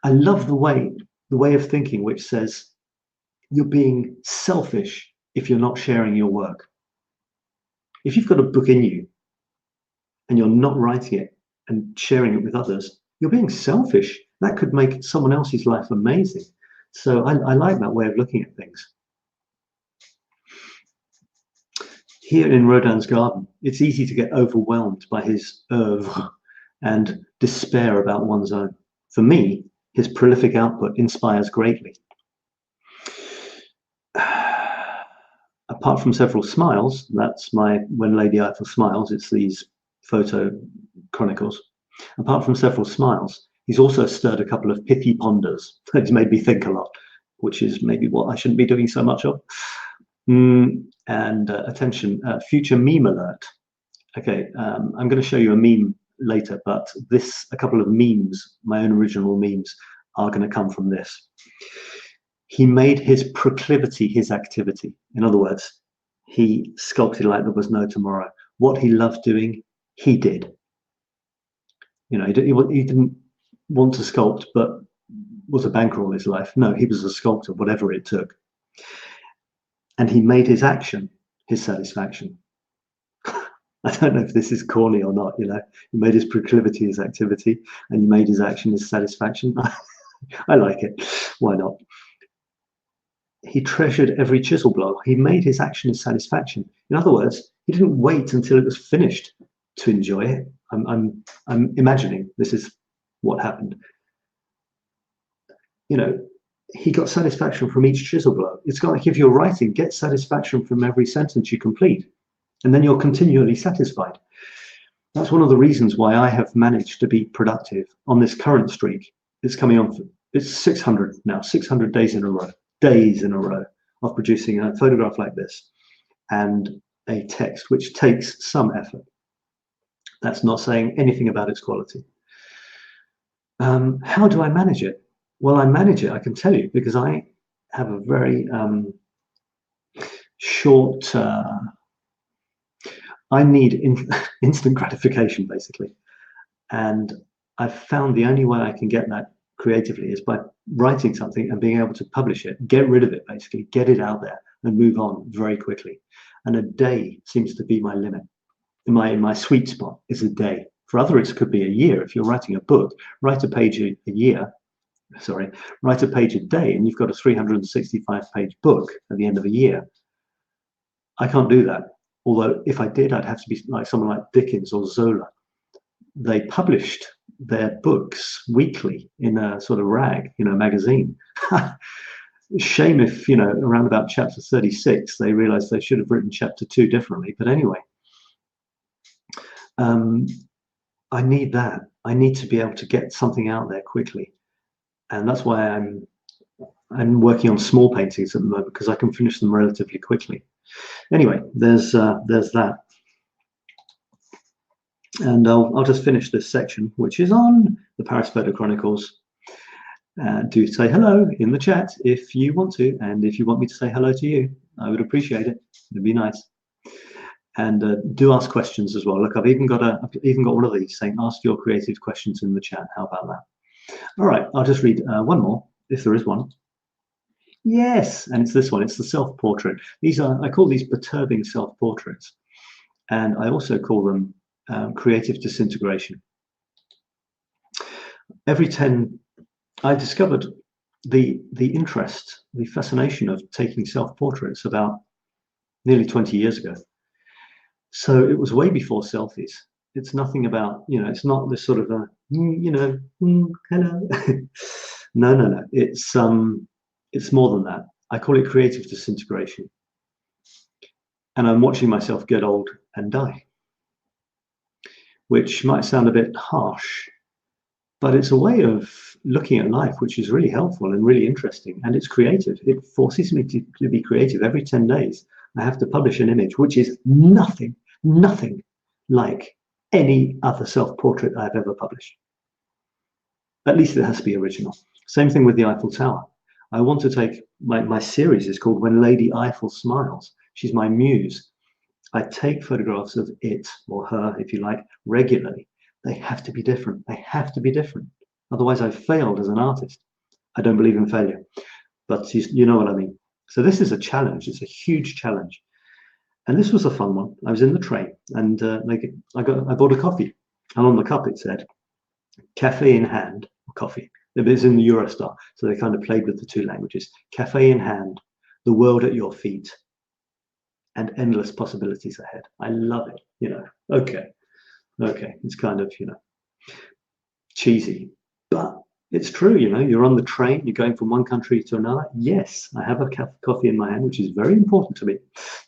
I love the way of thinking which says you're being selfish if you're not sharing your work. If you've got a book in you and you're not writing it and sharing it with others, you're being selfish. That could make someone else's life amazing. So I like that way of looking at things. Here in Rodin's garden, it's easy to get overwhelmed by his 𝗪𝗛 and despair about one's own. For me, his prolific output inspires greatly. Apart from several smiles, that's my When Lady Eiffel Smiles, it's these photo chronicles. Apart from several smiles, he's also stirred a couple of pithy ponders. It's made me think a lot, which is maybe what I shouldn't be doing so much of. And attention, future meme alert. Okay, I'm going to show you a meme later, but a couple of memes, my own original memes, are going to come from this. He made his proclivity his activity. In other words, he sculpted like there was no tomorrow. what he loved doing, he did. You know, he didn't want to sculpt, but was a banker all his life. No, he was a sculptor, whatever it took. And he made his action his satisfaction. I don't know if this is corny or not, you know. He made his proclivity his activity, and he made his action his satisfaction. I like it. Why not? He treasured every chisel blow. He made his action his satisfaction. In other words, he didn't wait until it was finished to enjoy it. I'm imagining this is what happened. You know, he got satisfaction from each chisel blow. It's like if you're writing, get satisfaction from every sentence you complete, and then you're continually satisfied. That's one of the reasons why I have managed to be productive on this current streak. It's coming on, it's 600 now, 600 days in a row of producing a photograph like this and a text, which takes some effort. That's not saying anything about its quality. How do I manage it? Well, I manage it, I can tell you, because I have a very short, I need instant gratification, basically. And I've found the only way I can get that creatively is by writing something and being able to publish it, get rid of it, basically, get it out there and move on very quickly. And a day seems to be my limit. My sweet spot is a day. For others, it could be a year. If you're writing a book, write a page a year. Sorry, write a page a day, and you've got a 365-page book at the end of a year. I can't do that. Although if I did, I'd have to be like someone like Dickens or Zola. They published their books weekly in a sort of rag, you know, magazine. Shame if, you know, around about chapter 36, they realized they should have written chapter 2 differently. But anyway, I need that. I need to be able to get something out there quickly. And that's why I'm working on small paintings at the moment, because I can finish them relatively quickly. Anyway, there's that. And I'll just finish this section, which is on the Paris Photo Chronicles. Do say hello in the chat if you want to, and if you want me to say hello to you, I would appreciate it. It'd be nice. And do ask questions as well. Look, I've even got one of these saying, ask your creative questions in the chat. How about that? All right, I'll just read one more, if there is one. Yes, and it's this one. It's the self-portrait. I call these perturbing self-portraits, and I also call them creative disintegration. I discovered the interest, the fascination of taking self-portraits about nearly 20 years ago. So it was way before selfies. It's nothing about, you know, it's not this sort of a, you know, hello. No. It's more than that. I call it creative disintegration. And I'm watching myself get old and die, which might sound a bit harsh, but it's a way of looking at life which is really helpful and really interesting, and it's creative. It forces me to be creative. Every 10 days, I have to publish an image which is nothing like any other self-portrait I've ever published. At least it has to be original. Same thing with the Eiffel Tower. I want to take, my series is called When Lady Eiffel Smiles. She's my muse. I take photographs of it, or her, if you like, regularly. They have to be different. They have to be different. Otherwise, I've failed as an artist. I don't believe in failure, but you know what I mean. So this is a challenge. It's a huge challenge. And this was a fun one. I was in the train, and I bought a coffee. And on the cup it said, cafe in hand, coffee. It was in the Eurostar, so they kind of played with the two languages. Cafe in hand, the world at your feet, and endless possibilities ahead. I love it, you know. Okay, it's kind of, you know, cheesy, but it's true, you know. You're on the train, you're going from one country to another. Yes, I have a cup of coffee in my hand, which is very important to me.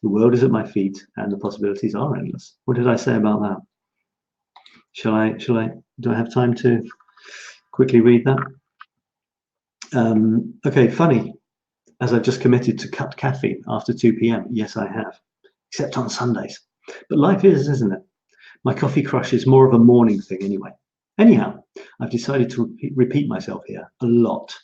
The world is at my feet, and the possibilities are endless. What did I say about that? Do I have time to quickly read that? Okay, funny, as I've just committed to cut caffeine after 2 p.m. Yes, I have, except on Sundays. But life is, isn't it? My coffee crush is more of a morning thing anyway. Anyhow, I've decided to repeat myself here a lot.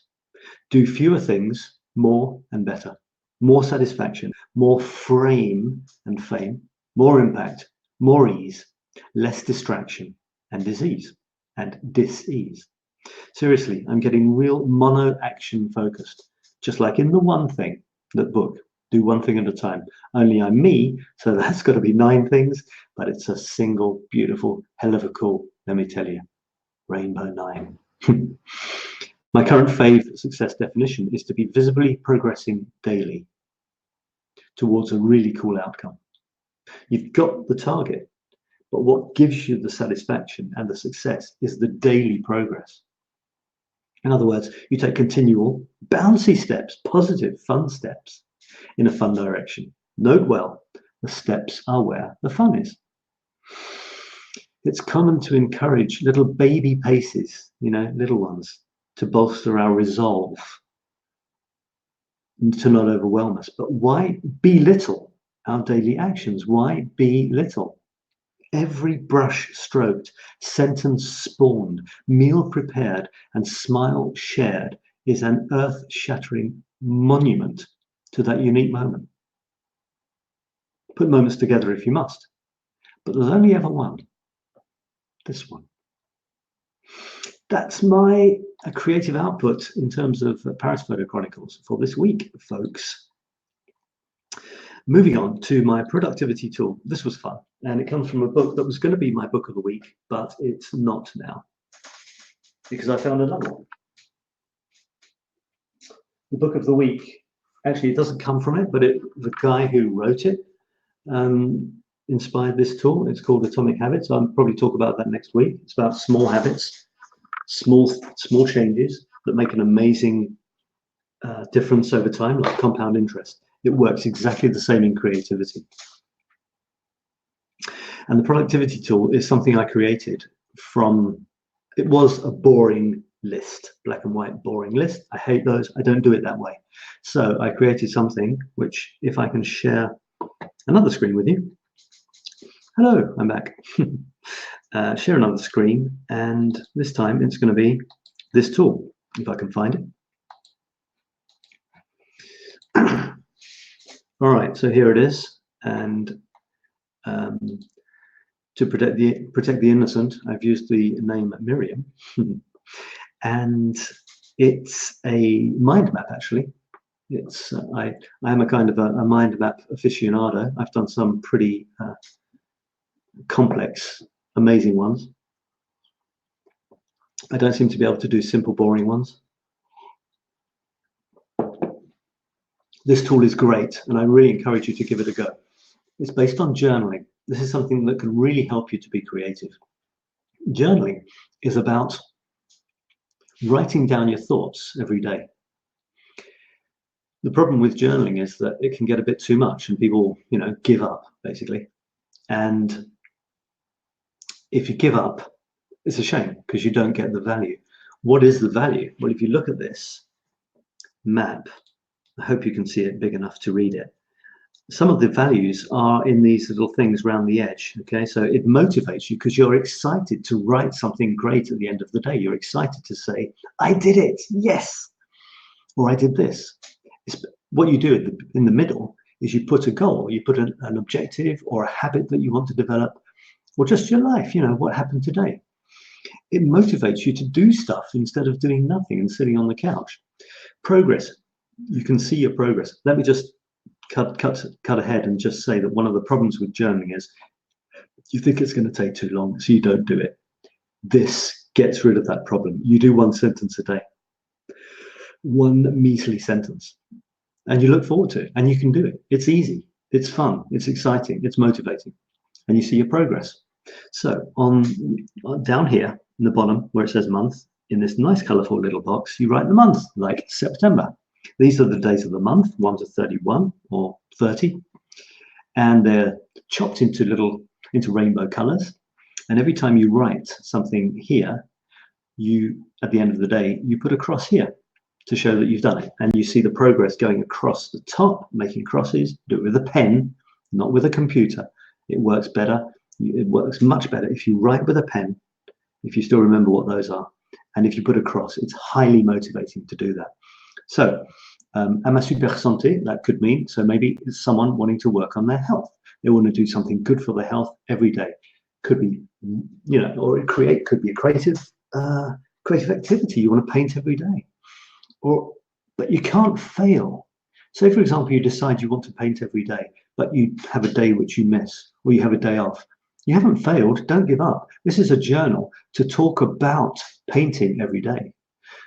Do fewer things, more and better. More satisfaction, more frame and fame, more impact, more ease, less distraction and disease and dis-ease. Seriously, I'm getting real mono-action focused, just like in the one thing, that book, do one thing at a time. Only I'm me, so that's got to be 9 things, but it's a single, beautiful, hell of a cool, let me tell you, Rainbow 9. My current fave success definition is to be visibly progressing daily towards a really cool outcome. You've got the target, but what gives you the satisfaction and the success is the daily progress. In other words, you take continual, bouncy steps, positive, fun steps in a fun direction. Note well, the steps are where the fun is. It's common to encourage little baby paces, little ones, to bolster our resolve, to not overwhelm us. But why belittle our daily actions? Why belittle? Every brush stroked, sentence spawned, meal prepared, and smile shared is an earth-shattering monument to that unique moment. Put moments together if you must, but there's only ever one. This one. That's my creative output in terms of Paris Photo Chronicles for this week, folks. Moving on to my productivity tool. This was fun, and it comes from a book that was going to be my book of the week, but it's not now because I found another one. The book of the week, actually, it doesn't come from it, but the guy who wrote it inspired this tool. It's called Atomic Habits. I'll probably talk about that next week. It's about small habits, small changes that make an amazing difference over time, like compound interest. It works exactly the same in creativity. And the productivity tool is something I created from, it was a boring list, black and white boring list. I hate those. I don't do it that way. So I created something which, if I can share another screen with you. Hello, I'm back. Share another screen, and this time it's going to be this tool, if I can find it. All right, so here it is, and to protect the innocent, I've used the name Miriam, and it's a mind map. Actually, it's I am a kind of a mind map aficionado. I've done some pretty complex, amazing ones. I don't seem to be able to do simple, boring ones. This tool is great, and I really encourage you to give it a go. It's based on journaling. This is something that can really help you to be creative. Journaling is about writing down your thoughts every day. The problem with journaling is that it can get a bit too much, and people, give up, basically. And if you give up, it's a shame, because you don't get the value. What is the value? Well, if you look at this map, I hope you can see it big enough to read it. Some of the values are in these little things around the edge, okay? So it motivates you because you're excited to write something great at the end of the day. You're excited to say, I did it, yes, or I did this. What you do in the middle is you put a goal, you put an objective or a habit that you want to develop, or just your life, what happened today. It motivates you to do stuff instead of doing nothing and sitting on the couch. Progress. You can see your progress. Let me just cut ahead and just say that one of the problems with journaling is you think it's going to take too long, so you don't do it. This gets rid of that problem. You do 1 sentence a day, 1 measly sentence, and you look forward to it, and you can do it. It's easy, it's fun, it's exciting, it's motivating, and you see your progress. So down here in the bottom where it says month, in this nice colorful little box, you write the month, like September. These are the days of the month, 1 to 31 or 30, and they're chopped into rainbow colors. And every time you write something here, at the end of the day, you put a cross here to show that you've done it. And you see the progress going across the top, making crosses. Do it with a pen, not with a computer. It works better. It works much better if you write with a pen, if you still remember what those are. And if you put a cross, it's highly motivating to do that. So 𝗪𝗡𝗨 𝗪𝗓, that could mean, so maybe it's someone wanting to work on their health. They want to do something good for their health every day. Could be, you know, or could be a creative activity. You want to paint every day, but you can't fail. Say, for example, you decide you want to paint every day, but you have a day which you miss, or you have a day off. You haven't failed. Don't give up. This is a journal to talk about painting every day.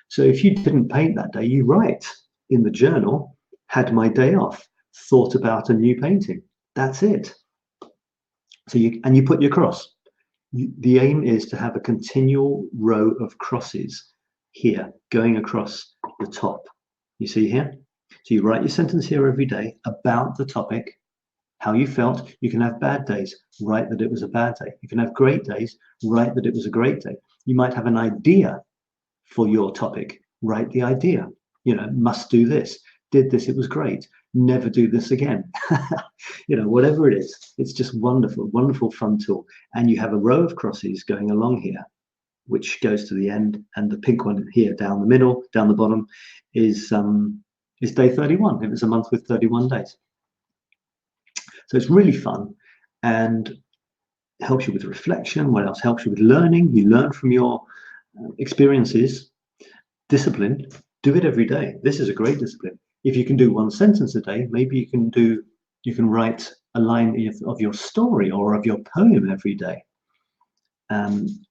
So if you didn't paint that day, you write in the journal, had my day off, thought about a new painting. That's it. So you put your cross. The aim is to have a continual row of crosses here going across the top. You see here? So you write your sentence here every day about the topic, how you felt. You can have bad days, write that it was a bad day. You can have great days, write that it was a great day. You might have an idea for your topic, write the idea. You know, must do this, did this, it was great, never do this again. You know, whatever it is, it's just wonderful, wonderful fun tool. And you have a row of crosses going along here, which goes to the end, and the pink one here down the middle, down the bottom, is day 31. It was a month with 31 days. So it's really fun and helps you with reflection. What else helps you with learning? You learn from your experiences. Discipline. Do it every day. This is a great discipline. If you can do one sentence a day, maybe you can write a line of your story or of your poem every day,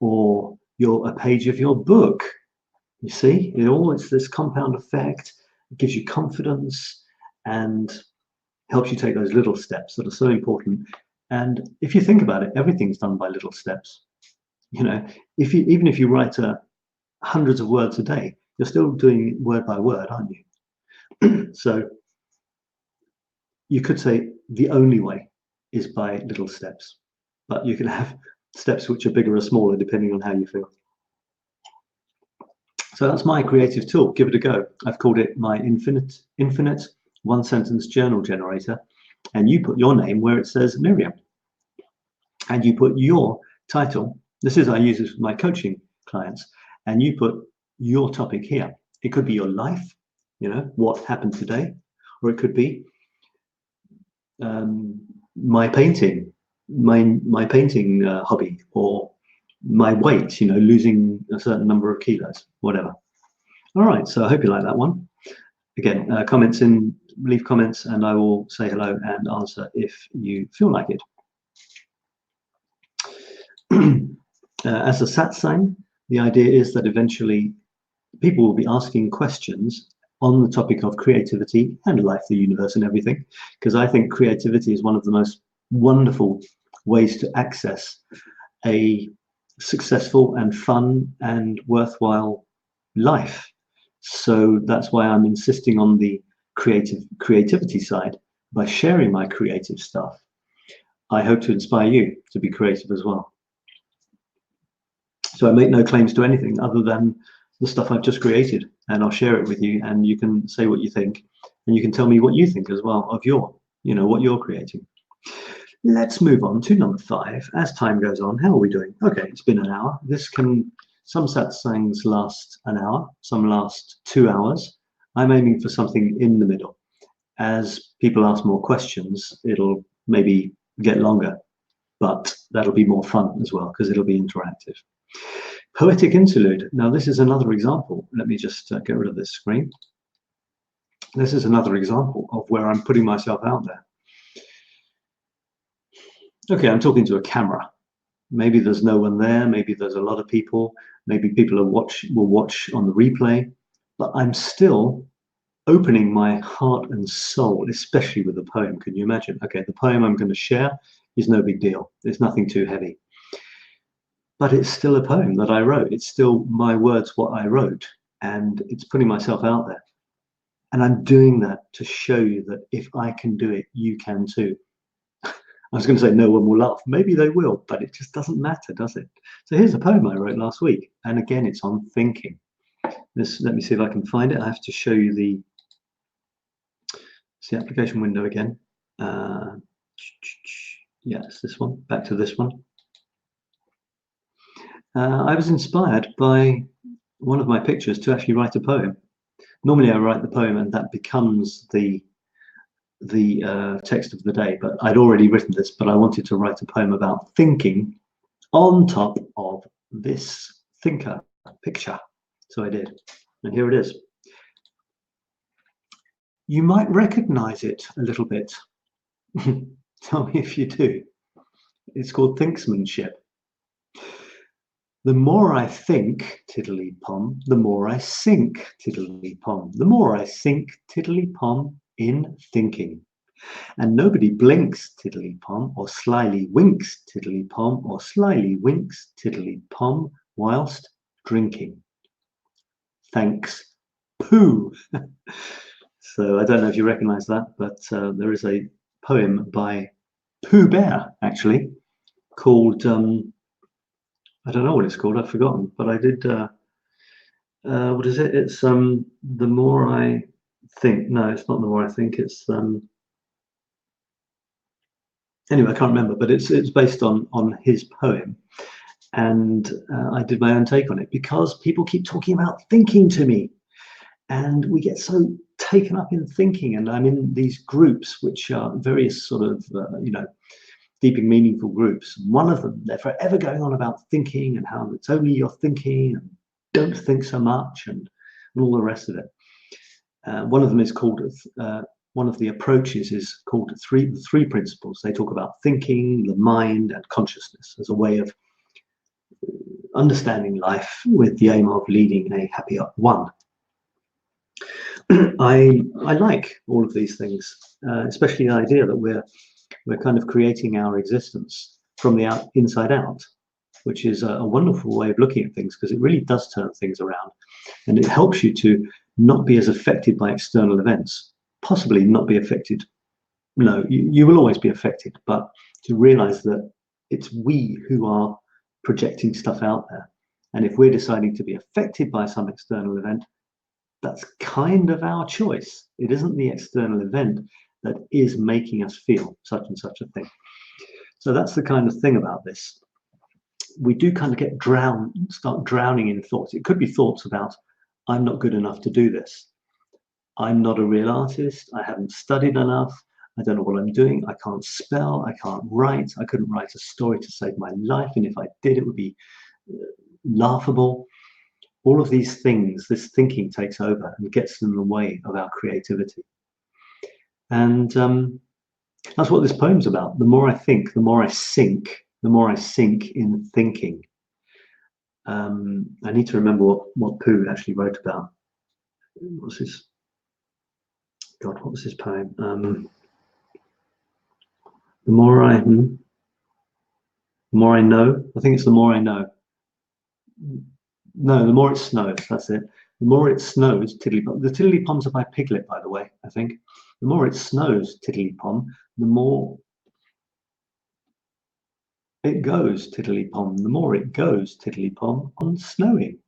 or a page of your book. You see, it's this compound effect. It gives you confidence and helps you take those little steps that are so important. And if you think about it, everything's done by little steps. You know, even if you write hundreds of words a day, you're still doing it word by word, aren't you? So you could say the only way is by little steps, but you can have steps which are bigger or smaller depending on how you feel. So that's my creative tool. Give it a go. I've called it my infinite one-sentence journal generator, and you put your name where it says Miriam, and you put your title. I use this with my coaching clients, and you put your topic here. It could be your life, you know, what happened today, or it could be my painting hobby, or my weight, you know, losing a certain number of kilos, whatever. All right, so I hope you like that one. Again, leave comments, and I will say hello and answer if you feel like it. As a satsang, the idea is that eventually people will be asking questions on the topic of creativity and life, the universe, and everything, because I think creativity is one of the most wonderful ways to access a successful and fun and worthwhile life. So that's why I'm insisting on the creativity side. By sharing my creative stuff, I hope to inspire you to be creative as well. So I make no claims to anything other than the stuff I've just created, and I'll share it with you, and you can say what you think, and you can tell me what you think as well of what you're creating. Let's move on to number 5. As time goes on, how are we doing? Okay, it's been an hour. Some satsangs last an hour, some last 2 hours. I'm aiming for something in the middle. As people ask more questions, it'll maybe get longer, but that'll be more fun as well, because it'll be interactive. Poetic interlude. Now, this is another example. Let me just get rid of this screen. This is another example of where I'm putting myself out there. Okay, I'm talking to a camera. Maybe there's no one there. Maybe there's a lot of people. Maybe people will watch on the replay. But I'm still opening my heart and soul, especially with a poem. Can you imagine? Okay, the poem I'm going to share is no big deal. It's nothing too heavy. But it's still a poem that I wrote. It's still my words, what I wrote. And it's putting myself out there. And I'm doing that to show you that if I can do it, you can too. I was going to say no one will laugh. Maybe they will, but it just doesn't matter, does it? So here's a poem I wrote last week. And again, it's on thinking. Let me see if I can find it. I have to show you the application window again. Yes, this one. Back to this one. I was inspired by one of my pictures to actually write a poem. Normally I write the poem and that becomes the text of the day, but I'd already written this, but I wanted to write a poem about thinking on top of this thinker picture. So I did, and here it is. You might recognize it a little bit. Tell me if you do. It's called thinksmanship. The more I think, tiddly-pom, the more I sink, tiddly-pom. The more I sink, tiddly-pom, in thinking. And nobody blinks, tiddly-pom, or slyly winks, tiddly-pom, or slyly winks, tiddly-pom, whilst drinking. Thanks, poo. So I don't know if you recognize that, but there is a poem by 𝗏𝗏, actually, called, I don't know what it's called, I've forgotten, but I did, what is it? It's The More I Think. No, it's not The More I Think, it's, anyway, I can't remember, but it's based on his poem. And I did my own take on it because people keep talking about thinking to me. And we get so taken up in thinking, and I'm in these groups which are various sort of you know, deep and meaningful groups. One of them, they're forever going on about thinking and how it's only your thinking and don't think so much and all the rest of it. One of them is called one of the approaches is called three principles. They talk about thinking, the mind, and consciousness as a way of understanding life with the aim of leading a happier one. I like all of these things, especially the idea that we're kind of creating our existence from the inside out, which is a wonderful way of looking at things, because it really does turn things around, and it helps you to not be as affected by external events. Possibly not be affected. No, you will always be affected, but to realize that it's we who are projecting stuff out there, and if we're deciding to be affected by some external event, that's kind of our choice. It isn't the external event that is making us feel such and such a thing. So that's the kind of thing about this. We do kind of get start drowning in thoughts. It could be thoughts about, I'm not good enough to do this. I'm not a real artist. I haven't studied enough. I don't know what I'm doing. I can't spell. I can't write. I couldn't write a story to save my life. And if I did, it would be laughable. All of these things, this thinking takes over and gets in the way of our creativity. And that's what this poem's about. The more I think, the more I sink. The more I sink in thinking. I need to remember what Pooh actually wrote about. What's his? God, what was his poem? The more I know. I think it's the more I know. No, the more it snows. That's it. The more it snows, tiddly-pom. The tiddly-poms are by Piglet, by the way, I think. The more it snows, tiddly-pom, the more it goes, tiddly-pom. The more it goes, tiddly-pom, on snowing.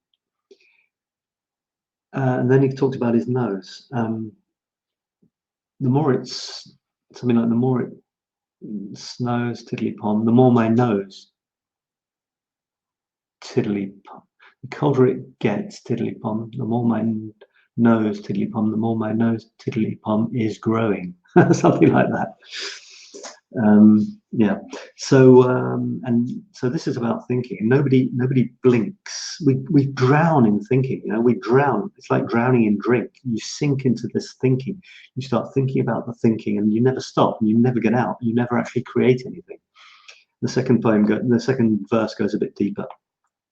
And then he talked about his nose. The more it's something like the more it snows, tiddly-pom, the more my nose, tiddly-pom. The colder it gets, tiddly-pom, the more my nose, tiddly-pom, the more my nose, tiddly-pom, is growing. Something like that. Yeah. So and so this is about thinking. Nobody blinks. We drown in thinking. You know, we drown. It's like drowning in drink. You sink into this thinking. You start thinking about the thinking, and you never stop. And you never get out. You never actually create anything. The second verse goes a bit deeper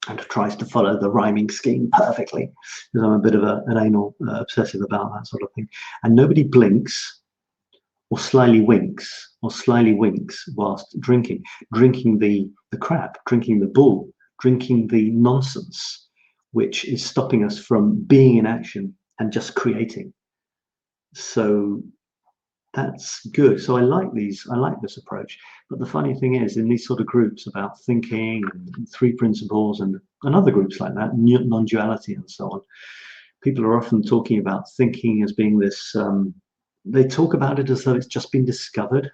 and tries to follow the rhyming scheme perfectly, because I'm a bit of an anal obsessive about that sort of thing. And nobody blinks or slyly winks whilst drinking the crap, drinking the bull, drinking the nonsense, which is stopping us from being in action and just creating. So that's good. So I like this approach. But the funny thing is, in these sort of groups about thinking and three principles and other groups like that, non-duality and so on, people are often talking about thinking as being this, they talk about it as though it's just been discovered,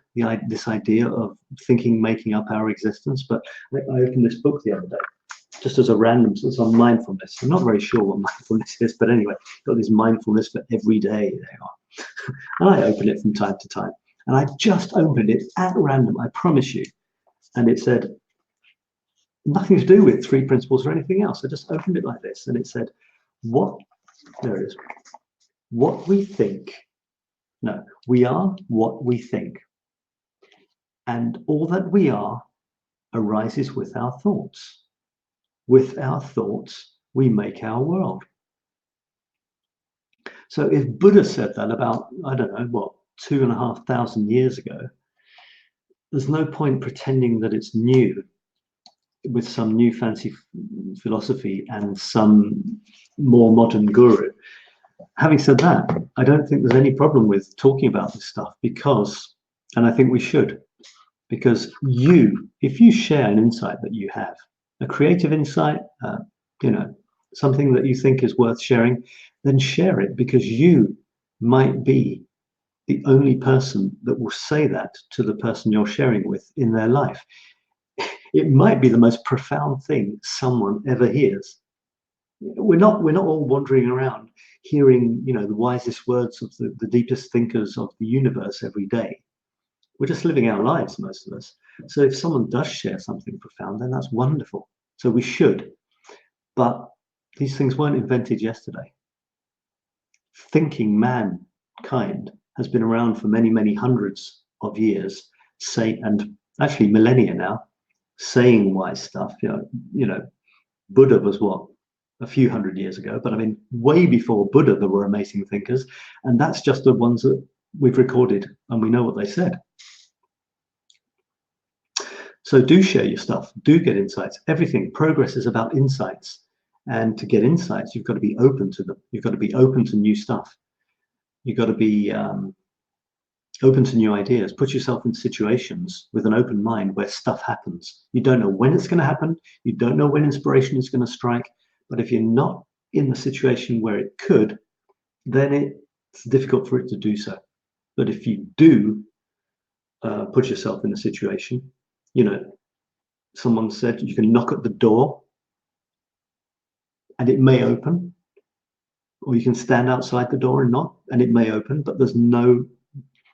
this idea of thinking making up our existence. But I opened this book the other day, just as a random, so it's on mindfulness. I'm not very sure what mindfulness is, but anyway, got this mindfulness for every day. There you are. And I open it from time to time. And I just opened it at random, I promise you. And it said, nothing to do with 3 principles or anything else. I just opened it like this, and it said, there it is. What we think, no, we are what we think. And all that we are arises with our thoughts. With our thoughts, we make our world. So if Buddha said that about, I don't know, what, 2,500 years ago, there's no point pretending that it's new with some new fancy philosophy and some more modern guru. Having said that, I don't think there's any problem with talking about this stuff because, and I think we should, because if you share an insight that you have, a creative insight, something that you think is worth sharing, then share it, because you might be the only person that will say that to the person you're sharing with in their life. It might be the most profound thing someone ever hears. We're not all wandering around hearing, the wisest words of the deepest thinkers of the universe every day. We're just living our lives, most of us. So if someone does share something profound, then that's wonderful. So we should. But these things weren't invented yesterday. Thinking mankind has been around for many, many hundreds of years, and actually millennia now, saying wise stuff. Buddha was what, a few hundred years ago, but I mean, way before Buddha, there were amazing thinkers, and that's just the ones that we've recorded and we know what they said. So do share your stuff, do get insights. Everything, progress is about insights. And to get insights, you've got to be open to them. You've got to be open to new stuff. You've got to be open to new ideas. Put yourself in situations with an open mind where stuff happens. You don't know when it's going to happen. You don't know when inspiration is going to strike. But if you're not in the situation where it could, then it's difficult for it to do so. But if you do put yourself in a situation, someone said you can knock at the door and it may open, or you can stand outside the door and knock and it may open, but there's no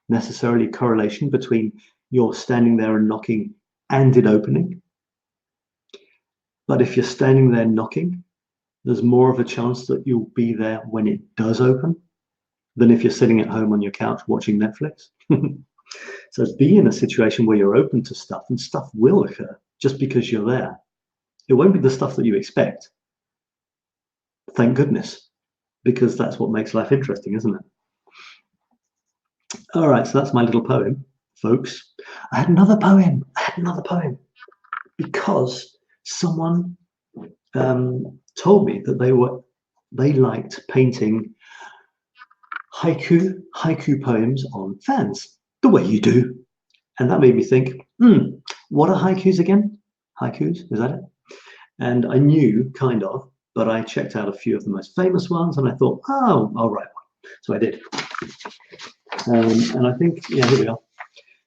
necessarily correlation between your standing there and knocking and it opening. But if you're standing there knocking, there's more of a chance that you'll be there when it does open than if you're sitting at home on your couch watching Netflix. So be in a situation where you're open to stuff, and stuff will occur just because you're there. It won't be the stuff that you expect. Thank goodness, because that's what makes life interesting, isn't it? All right, so that's my little poem, folks. I had another poem, because someone told me that they liked painting haiku poems on fans, the way you do. And that made me think, what are haikus again? Haikus, is that it? And I knew, kind of, but I checked out a few of the most famous ones, and I thought, oh, I'll write one. So I did. And I think, yeah, here we are.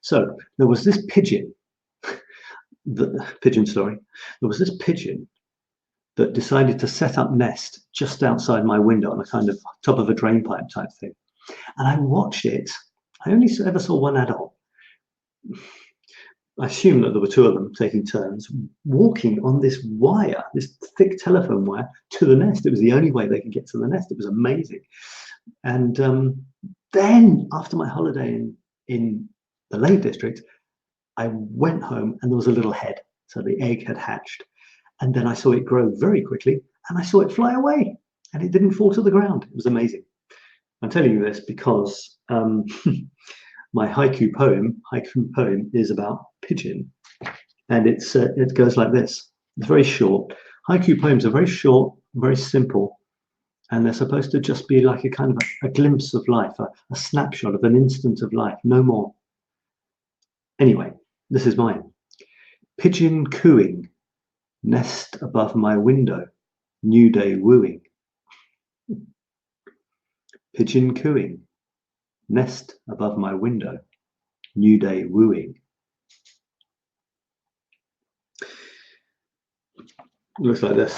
So there was this pigeon, the pigeon story. There was this pigeon that decided to set up nest just outside my window on a kind of top of a drain pipe type thing. And I watched it. I only ever saw one adult. I assume that there were 2 of them taking turns walking on this wire, this thick telephone wire, to the nest. It was the only way they could get to the nest. It was amazing. And then after my holiday in the Lake District, I went home and there was a little head. So the egg had hatched. And then I saw it grow very quickly and I saw it fly away and it didn't fall to the ground. It was amazing. I'm telling you this because my haiku poem is about pigeon, and it goes like this. It's very short. Haiku poems are very short, very simple, and they're supposed to just be like a kind of a glimpse of life, a snapshot of an instant of life, no more. Anyway, this is mine. Pigeon cooing, nest above my window, new day wooing. Pigeon cooing, nest above my window, new day wooing. looks like this.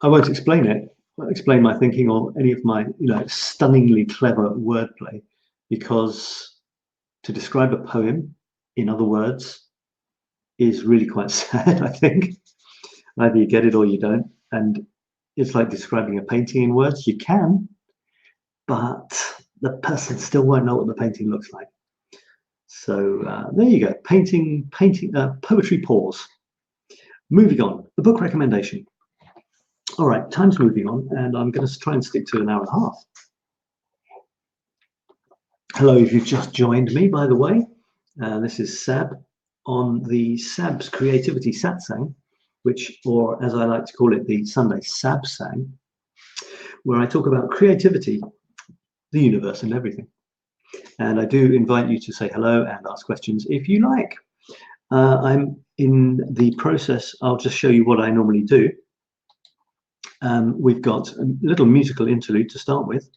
I won't explain it. I won't explain my thinking or any of my, stunningly clever wordplay, because to describe a poem, in other words, is really quite sad, I think. Either you get it or you don't. And it's like describing a painting in words. You can, but the person still won't know what the painting looks like. So there you go. Poetry pause. Moving on, the book recommendation. All right, time's moving on, and I'm going to try and stick to an hour and a half. Hello, if you've just joined me, by the way. This is Sab on the Sab's Creativity Satsang, which, or as I like to call it, the Sunday SATSANG, where I talk about creativity, the universe, and everything. And I do invite you to say hello and ask questions if you like. I'm in the process, I'll just show you what I normally do. We've got a little musical interlude to start with.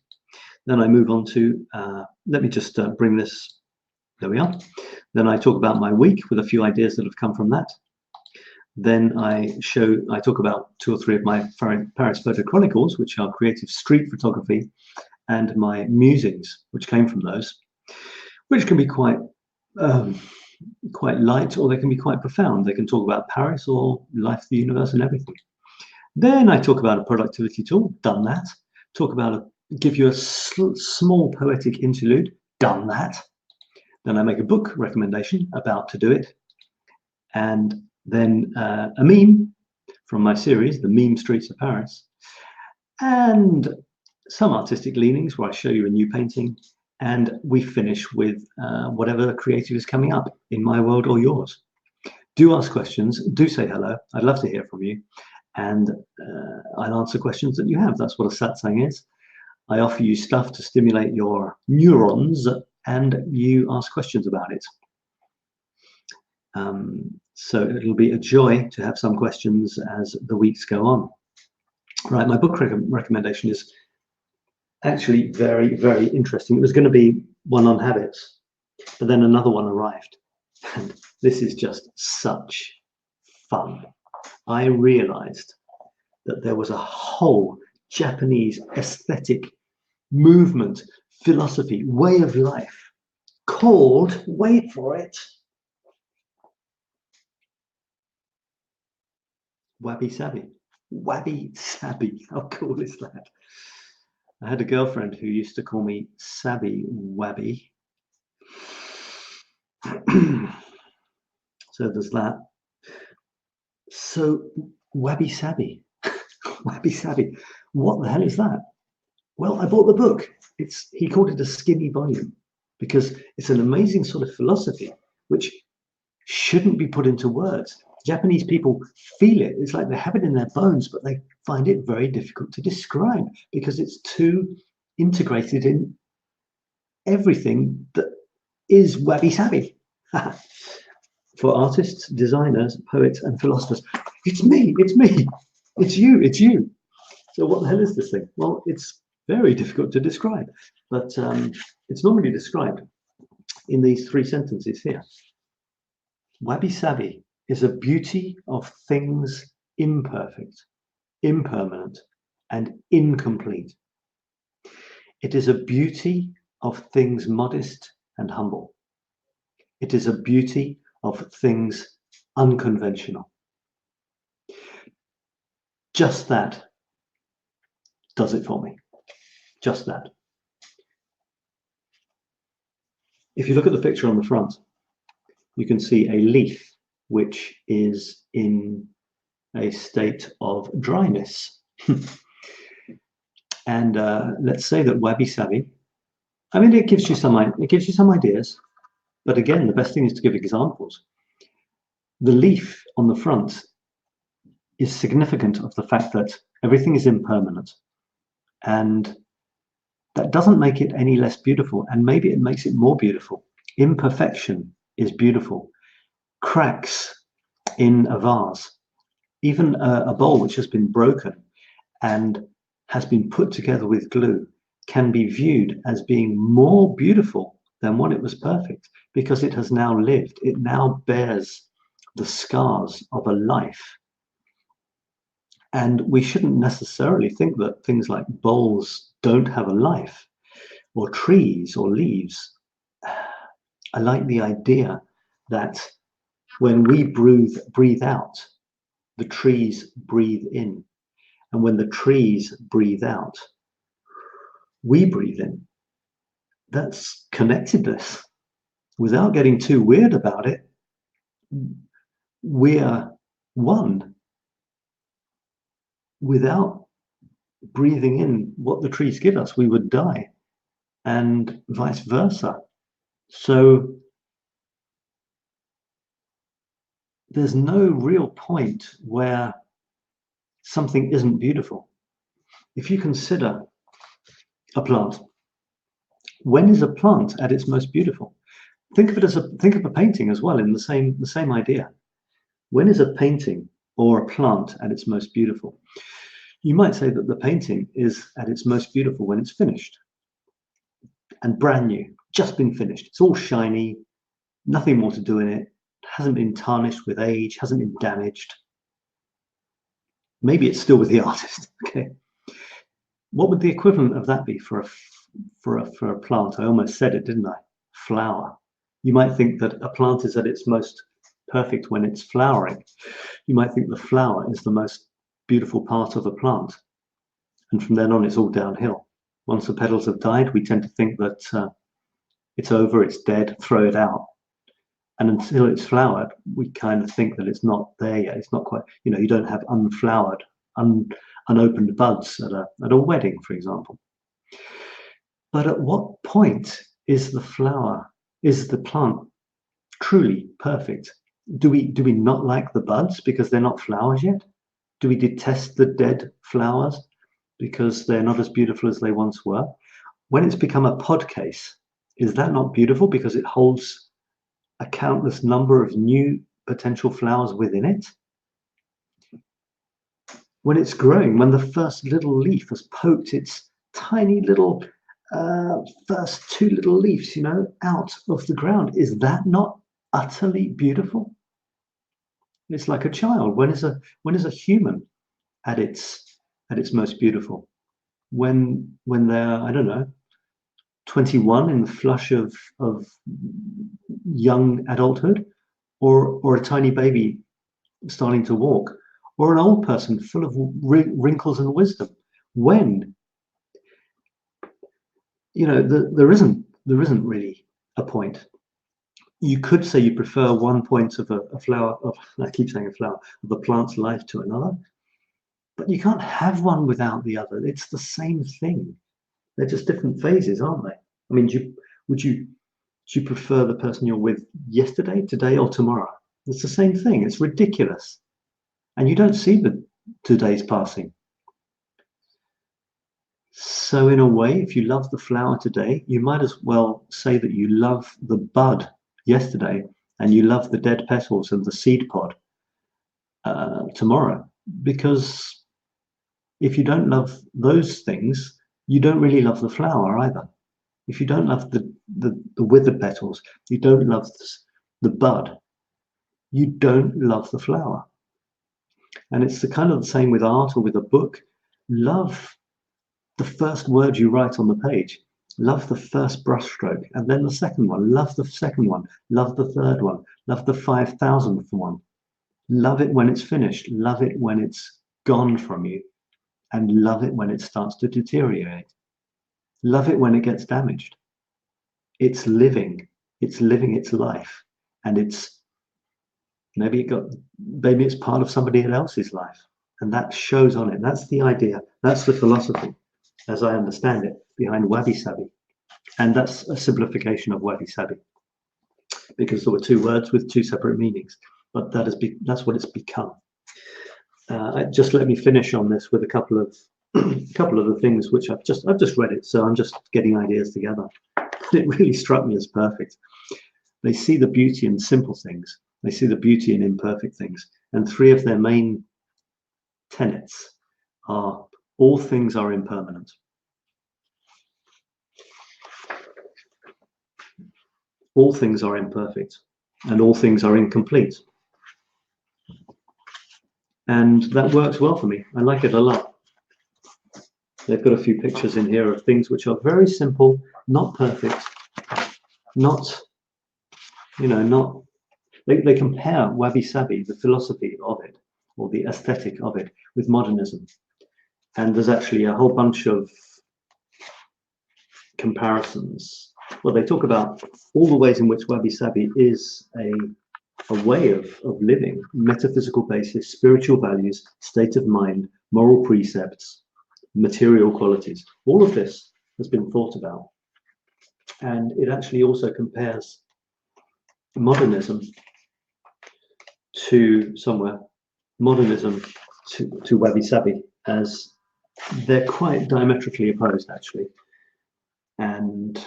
Then I move on to, let me just bring this, there we are. Then I talk about my week with a few ideas that have come from that. Then I talk about 2 or 3 of my Paris photo chronicles, which are creative street photography, and my musings, which came from those, which can be quite light, or they can be quite profound. They can talk about Paris or life, the universe, and everything. Then I talk about a productivity tool, done that. Talk about give you a small poetic interlude, done that. Then I make a book recommendation, about to do it. And then a meme from my series, The Meme Streets of Paris. And some artistic leanings where I show you a new painting. And we finish with whatever creative is coming up in my world or yours. Do ask questions, do say hello. I'd love to hear from you. And I'll answer questions that you have. That's what a satsang is. I offer you stuff to stimulate your neurons, and you ask questions about it. So it'll be a joy to have some questions as the weeks go on. Right, my book recommendation is actually very, very interesting. It was going to be one on habits, but then another one arrived. And this is just such fun. I realized that there was a whole Japanese aesthetic movement, philosophy, way of life called, wait for it, 𝗬𝗲𝗪𝗶𝗹𝗵. 𝗬𝗲𝗪𝗵. How cool is that? I had a girlfriend who used to call me 𝗬𝗪𝗪. So there's that. So 𝗬𝗪𝗪. 𝗬𝗪𝗪. What the hell is that? Well, I bought the book. He called it a skinny volume because it's an amazing sort of philosophy which shouldn't be put into words. Japanese people feel it. It's like they have it in their bones, but they find it very difficult to describe because it's too integrated in everything that is 𝗬𝗪𝗪. For artists, designers, poets, and philosophers. It's me, it's me, it's you, it's you. So what the hell is this thing? Well, it's very difficult to describe, but it's normally described in these 3 sentences here. 𝗬𝗪𝗪 is a beauty of things imperfect, impermanent, and incomplete. It is a beauty of things modest and humble. It is a beauty of things unconventional. Just that does it for me. Just that. If you look at the picture on the front, you can see a leaf which is in a state of dryness. And let's say that 𝗬𝗪𝗪, I mean, it gives you some ideas, but again, the best thing is to give examples. The leaf on the front is significant of the fact that everything is impermanent, and that doesn't make it any less beautiful, and maybe it makes it more beautiful. Imperfection is beautiful. Cracks in a vase, even a bowl which has been broken and has been put together with glue, can be viewed as being more beautiful then one, it was perfect because it has now lived. It now bears the scars of a life. And we shouldn't necessarily think that things like bowls don't have a life, or trees or leaves. I like the idea that when we breathe out, the trees breathe in. And when the trees breathe out, we breathe in. That's connectedness. Without getting too weird about it, we're one. Without breathing in what the trees give us, we would die, and vice versa. So there's no real point where something isn't beautiful. If you consider a plant, when is a plant at its most beautiful? Think of a painting as well, in the same idea. When is a painting or a plant at its most beautiful? You might say that the painting is at its most beautiful when it's finished and brand new, just been finished. It's all shiny, nothing more to do in it, hasn't been tarnished with age, hasn't been damaged. Maybe it's still with the artist. Okay, what would the equivalent of that be for a plant? I almost said it, didn't I? Flower. You might think that a plant is at its most perfect when it's flowering. You might think the flower is the most beautiful part of a plant, and from then on it's all downhill. Once the petals have died, we tend to think that it's over, it's dead, throw it out. And until it's flowered, we kind of think that it's not there yet. It's not quite, you don't have unflowered, unopened buds at a wedding, for example. But at what point is the plant truly perfect? Do we not like the buds because they're not flowers yet? Do we detest the dead flowers because they're not as beautiful as they once were? When it's become a pod case, is that not beautiful because it holds a countless number of new potential flowers within it? When it's growing, when the first little leaf has poked its tiny little first two little leaves, out of the ground, is that not utterly beautiful? It's like a child. When is a human at its most beautiful? When they're, I don't know, 21 in the flush of young adulthood, or a tiny baby starting to walk, or an old person full of wrinkles and wisdom. When there isn't really a point. You could say you prefer one point of a flower, I keep saying a flower, of a plant's life to another, but you can't have one without the other. It's the same thing. They're just different phases, aren't they? I mean, would you prefer the person you're with yesterday, today, or tomorrow? It's the same thing. It's ridiculous. And you don't see the today's passing. So in a way, if you love the flower today, you might as well say that you love the bud yesterday and you love the dead petals and the seed pod tomorrow. Because if you don't love those things, you don't really love the flower either. If you don't love the withered petals, you don't love the bud, you don't love the flower. And it's the same with art or with a book. Love the first word you write on the page. Love the first brushstroke, and then the second one. Love the second one. Love the third one. Love the 5,000th one. Love it when it's finished. Love it when it's gone from you, and love it when it starts to deteriorate. Love it when it gets damaged. It's living its life, and maybe it's part of somebody else's life, and that shows on it. That's the idea. That's the philosophy, as I understand it, behind 𝗦𝗪𝗪𝗶𝗹𝗹, and that's a simplification of 𝗦𝗪𝗪𝗪, because there were two words with two separate meanings, but that's what it's become. Just let me finish on this with a couple of the things which I've just read it, so I'm just getting ideas together. It really struck me as perfect. They see the beauty in simple things. They see the beauty in imperfect things. And three of their main tenets are: all things are impermanent. all things are imperfect and all things are incomplete. And that works well for me. I like it a lot. They've got a few pictures in here of things which are very simple, not perfect, not, you know, not, they compare 𝗦𝗪𝗪𝗶𝗹𝗶, the philosophy of it, or the aesthetic of it, with modernism. And there's actually a whole bunch of comparisons. Well, they talk about all the ways in which 𝗦𝗪𝗪𝗶𝗹𝗶 is a way of living, metaphysical basis, spiritual values, state of mind, moral precepts, material qualities. All of this has been thought about. And it actually also compares modernism to 𝗦𝗪𝗪𝗶𝗹𝗶, as they're quite diametrically opposed, actually. And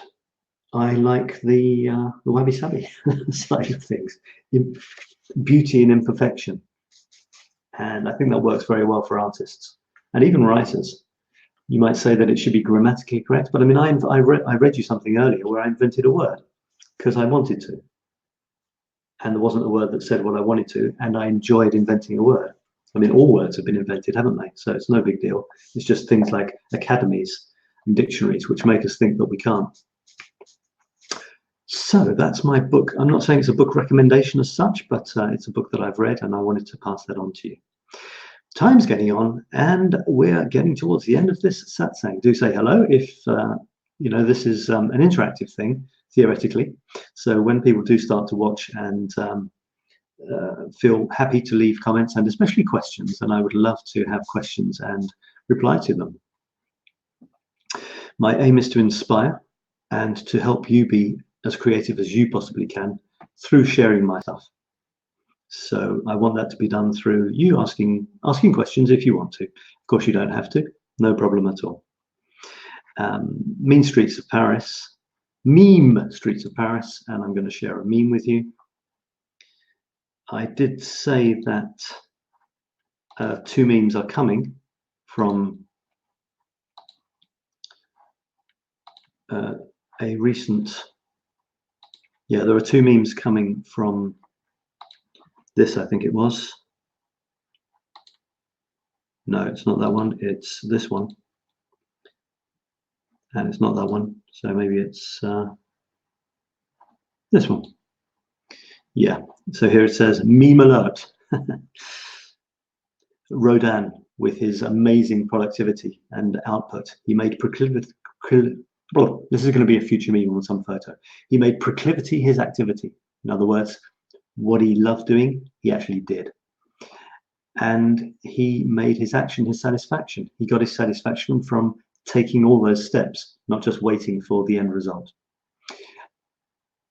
I like the 𝗦𝗪𝗪𝗶𝗹 side of things, beauty and imperfection. And I think that works very well for artists and even writers. You might say that it should be grammatically correct, but I mean, I read you something earlier where I invented a word because I wanted to. And there wasn't a word that said what I wanted to, and I enjoyed inventing a word. I mean, all words have been invented, haven't they? So it's no big deal. It's just things like academies and dictionaries which make us think that we can't. So that's my book. I'm not saying it's a book recommendation as such, but it's a book that I've read and I wanted to pass that on to you. Time's getting on and we're getting towards the end of this satsang. Do say hello if, you know, this is an interactive thing, theoretically. So when people do start to watch and feel happy to leave comments and especially questions, and I would love to have questions and reply to them. My aim is to inspire and to help you be as creative as you possibly can through sharing my stuff. So I want that to be done through you asking questions if you want to. Of course, you don't have to, no problem at all. Mean Streets of Paris, Meme Streets of Paris, and I'm going to share a meme with you. I did say that 2 memes are coming from a recent, yeah, there are 2 memes coming from this, I think it was. No, it's not that one, it's this one. And it's not that one, so maybe it's this one. Yeah, so here it says, meme alert. Rodin, with his amazing productivity and output, he made proclivity, well, this is going to be a future meme on some photo. He made proclivity his activity. In other words, what he loved doing, he actually did. And he made his action his satisfaction. He got his satisfaction from taking all those steps, not just waiting for the end result.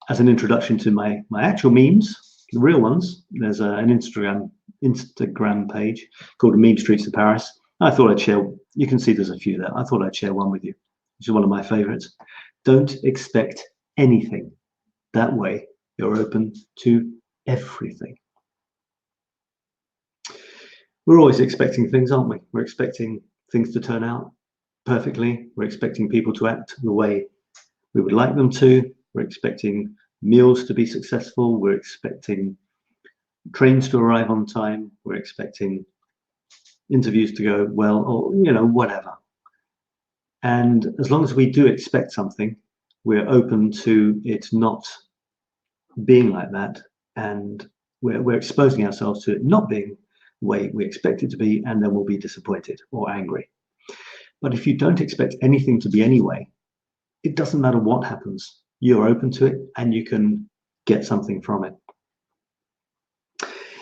As an introduction to my actual memes, the real ones, there's an Instagram page called Meme Streets of Paris. I thought I'd share, you can see there's a few there. I thought I'd share one with you, which is one of my favorites. Don't expect anything. That way, you're open to everything. We're always expecting things, aren't we? We're expecting things to turn out perfectly. We're expecting people to act the way we would like them to. We're expecting meals to be successful. We're expecting trains to arrive on time. We're expecting interviews to go well, or, you know, whatever. And as long as we do expect something, we're open to it not being like that. And we're exposing ourselves to it not being the way we expect it to be, and then we'll be disappointed or angry. But if you don't expect anything to be anyway, it doesn't matter what happens. You're open to it and you can get something from it.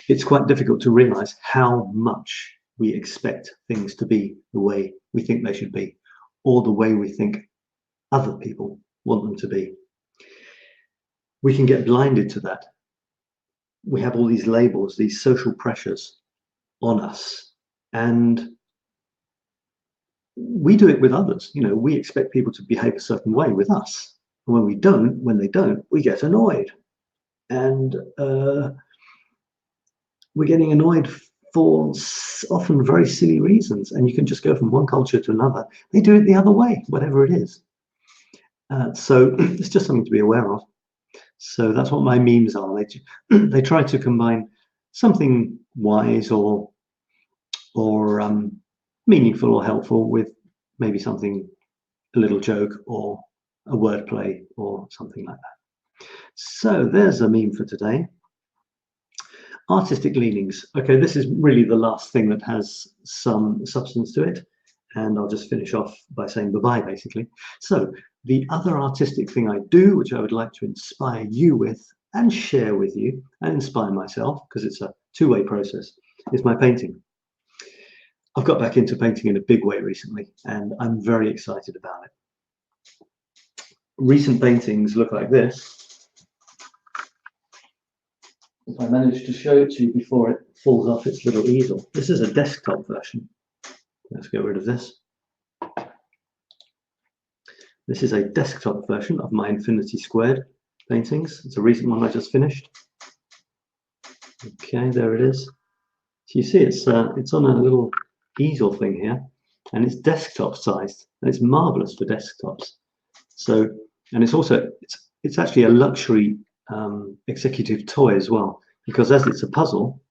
It's quite difficult to realize how much we expect things to be the way we think they should be, or the way we think other people want them to be. We can get blinded to that. We have all these labels, these social pressures on us, and we do it with others. You know, we expect people to behave a certain way with us. And when they don't, we get annoyed. And we're getting annoyed for often very silly reasons. And you can just go from one culture to another. They do it the other way, whatever it is. So it's just something to be aware of. So that's what my memes are. They try to combine something wise or meaningful or helpful with maybe something, a little joke or a wordplay or something like that. So there's a meme for today. Artistic leanings. Okay, this is really the last thing that has some substance to it, and I'll just finish off by saying bye-bye, basically. So the other artistic thing I do, which I would like to inspire you with and share with you and inspire myself, because it's a two-way process, is my painting. I've got back into painting in a big way recently, and I'm very excited about it. Recent paintings look like this. If I manage to show it to you before it falls off its little easel. This is a desktop version. Let's get rid of this. This is a desktop version of my 𝗏𝗏𝗁 paintings. It's a recent one I just finished. Okay, there it is. So you see it's on a little easel thing here, and it's desktop sized, and it's marvelous for desktops. So, and it's actually a luxury executive toy as well, because as it's a puzzle,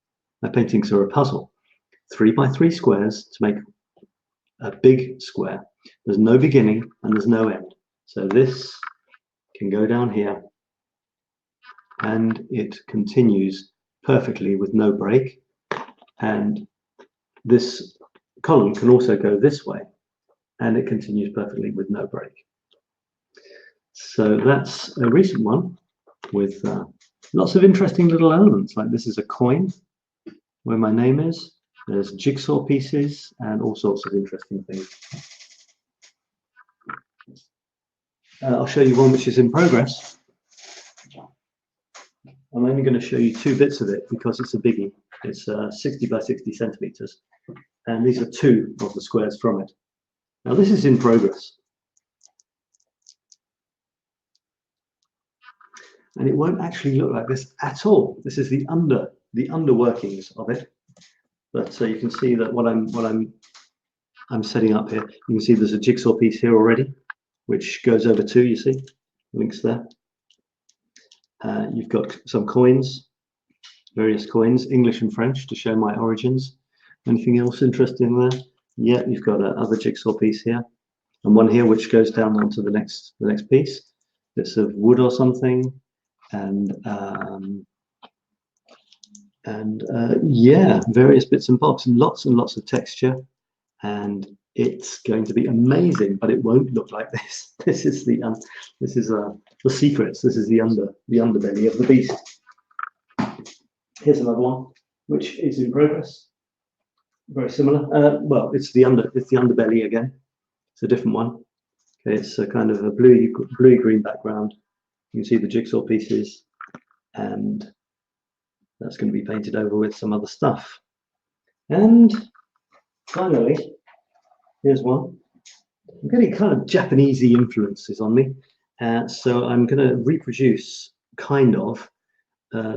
my paintings are a puzzle. 3 by 3 squares to make a big square. There's no beginning and there's no end. So this can go down here, and it continues perfectly with no break. And this column can also go this way, and it continues perfectly with no break. So that's a recent one with lots of interesting little elements. Like this is a coin where my name is. There's jigsaw pieces and all sorts of interesting things. I'll show you one which is in progress. I'm only going to show you 2 bits of it because it's a biggie. It's 60 by 60 centimeters, and these are 2 of the squares from it. Now this is in progress, and it won't actually look like this at all. This is the underworkings of it. But so you can see that what I'm setting up here. You can see there's a jigsaw piece here already, which goes over 2. You see links there. You've got some coins, various coins, English and French, to show my origins. Anything else interesting there? Yeah, you've got another jigsaw piece here, and one here which goes down onto the next piece. Bits of wood or something, and yeah, various bits and bobs, and lots of texture, and it's going to be amazing. But it won't look like this. This is the secrets. This is the underbelly of the beast. Here's another one which is in progress. Very similar. Well, it's the underbelly again. It's a different one. Okay, it's a kind of a bluey green background. You can see the jigsaw pieces, and that's going to be painted over with some other stuff. And finally, here's one. I'm getting kind of Japanesey influences on me, so I'm going to reproduce kind of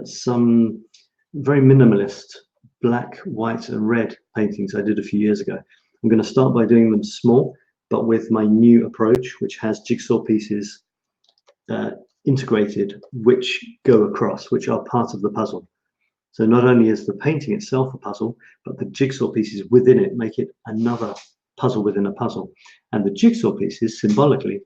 some very minimalist black, white, and red paintings I did a few years ago. I'm going to start by doing them small, but with my new approach, which has jigsaw pieces integrated, which go across, which are part of the puzzle. So not only is the painting itself a puzzle, but the jigsaw pieces within it make it another puzzle within a puzzle. And the jigsaw pieces, symbolically,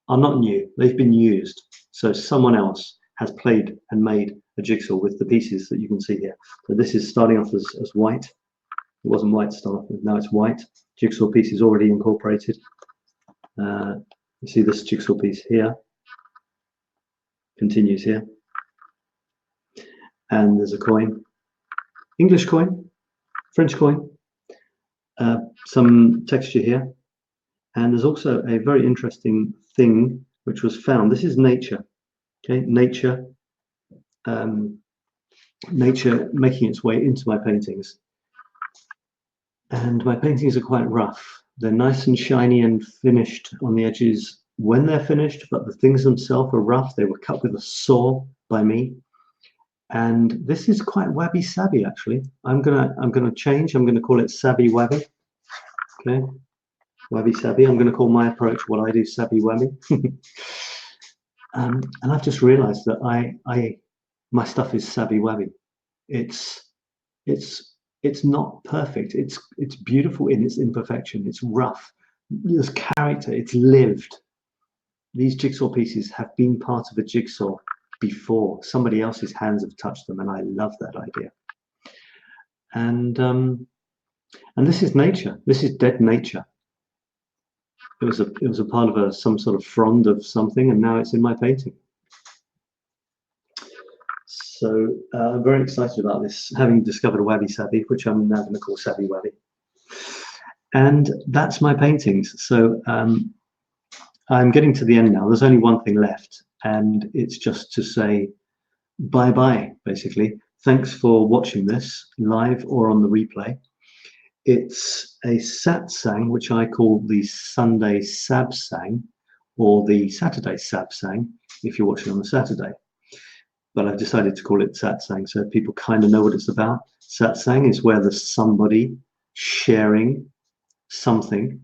are not new. They've been used. So someone else has played and made a jigsaw with the pieces that you can see here. So this is starting off as white. It wasn't white to start off with. Now it's white. Jigsaw piece is already incorporated. You see this jigsaw piece here. Continues here. And there's a coin. English coin. French coin. Some texture here. And there's also a very interesting thing which was found. This is nature. Okay, nature making its way into my paintings. And my paintings are quite rough. They're nice and shiny and finished on the edges when they're finished, but the things themselves are rough. They were cut with a saw by me. And this is quite 𝗦𝗏𝗪𝗶𝗹 actually. I'm gonna change. I'm gonna call it Sab Will. Okay, 𝗦𝗏𝗪𝗶𝗹. I'm gonna call my approach what I do Sab Will. And I've just realized that my stuff is sabby wabby. It's not perfect. It's beautiful in its imperfection. It's rough. There's character. It's lived. These jigsaw pieces have been part of a jigsaw before. Somebody else's hands have touched them, and I love that idea. And this is nature. This is dead nature. It was a part of some sort of frond of something, and now it's in my painting. So I'm very excited about this, having discovered Wabi Sabi, which I'm now going to call Sabby Wabi. And that's my paintings. So I'm getting to the end now. There's only one thing left, and it's just to say bye-bye, basically. Thanks for watching this live or on the replay. It's a satsang, which I call the Sunday SATSANG, or the Saturday SATSANG, if you're watching on the Saturday. But I've decided to call it satsang, so people kind of know what it's about. Satsang is where there's somebody sharing something.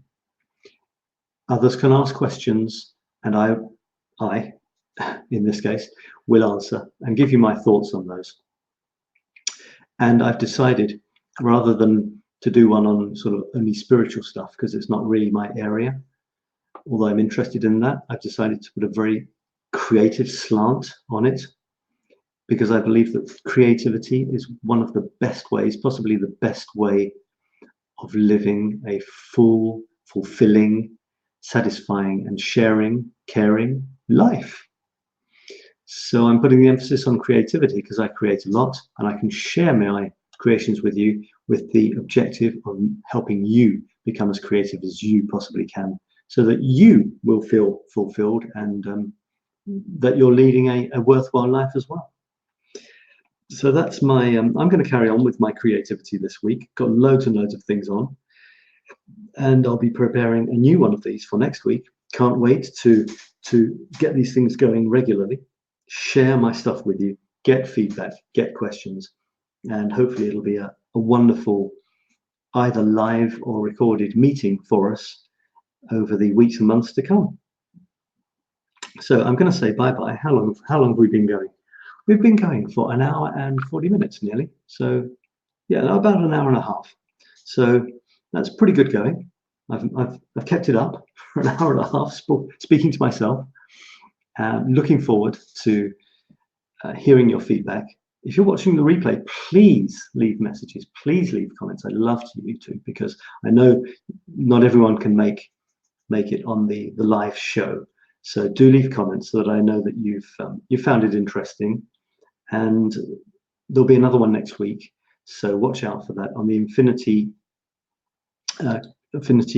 Others can ask questions, and I, in this case, will answer and give you my thoughts on those. And I've decided, rather than to do one on sort of only spiritual stuff, because it's not really my area, although I'm interested in that, I've decided to put a very creative slant on it, because I believe that creativity is one of the best ways, possibly the best way, of living a full, fulfilling, satisfying and sharing, caring life. So I'm putting the emphasis on creativity because I create a lot, and I can share my creations with you with the objective of helping you become as creative as you possibly can, so that you will feel fulfilled and that you're leading a worthwhile life as well. So that's my, I'm going to carry on with my creativity this week. Got loads and loads of things on, and I'll be preparing a new one of these for next week. Can't wait to get these things going regularly, share my stuff with you, get feedback, get questions, and hopefully it'll be a wonderful either live or recorded meeting for us over the weeks and months to come. So I'm going to say bye-bye. How long have we been going? We've been going for 1 hour and 40 minutes nearly. So yeah, about 1 hour and a half. So that's pretty good going. I've kept it up for 1 hour and a half, speaking to myself. Looking forward to hearing your feedback. If you're watching the replay, please leave messages. Please leave comments. I'd love you to, because I know not everyone can make it on the live show. So do leave comments so that I know that you found it interesting. And there'll be another one next week. So watch out for that on the Infinity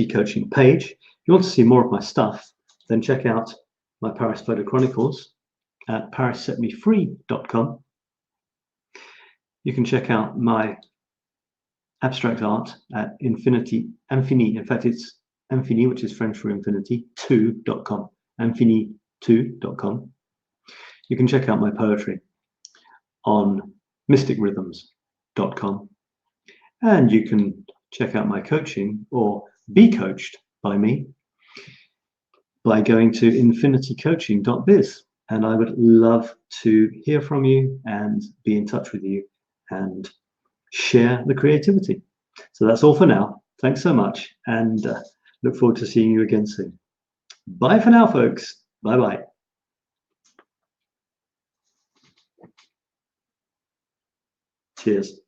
Coaching page. If you want to see more of my stuff, then check out my Paris Photo Chronicles at parissetmefree.com. You can check out my abstract art at Infini. In fact, it's Infini, which is French for infinity, 2.com. Infini2.com. You can check out my poetry on mysticrhythms.com. And you can check out my coaching or be coached by me by going to infinitycoaching.biz. And I would love to hear from you and be in touch with you and share the creativity. So that's all for now. Thanks so much, and look forward to seeing you again soon. Bye for now, folks. Bye-bye. Cheers.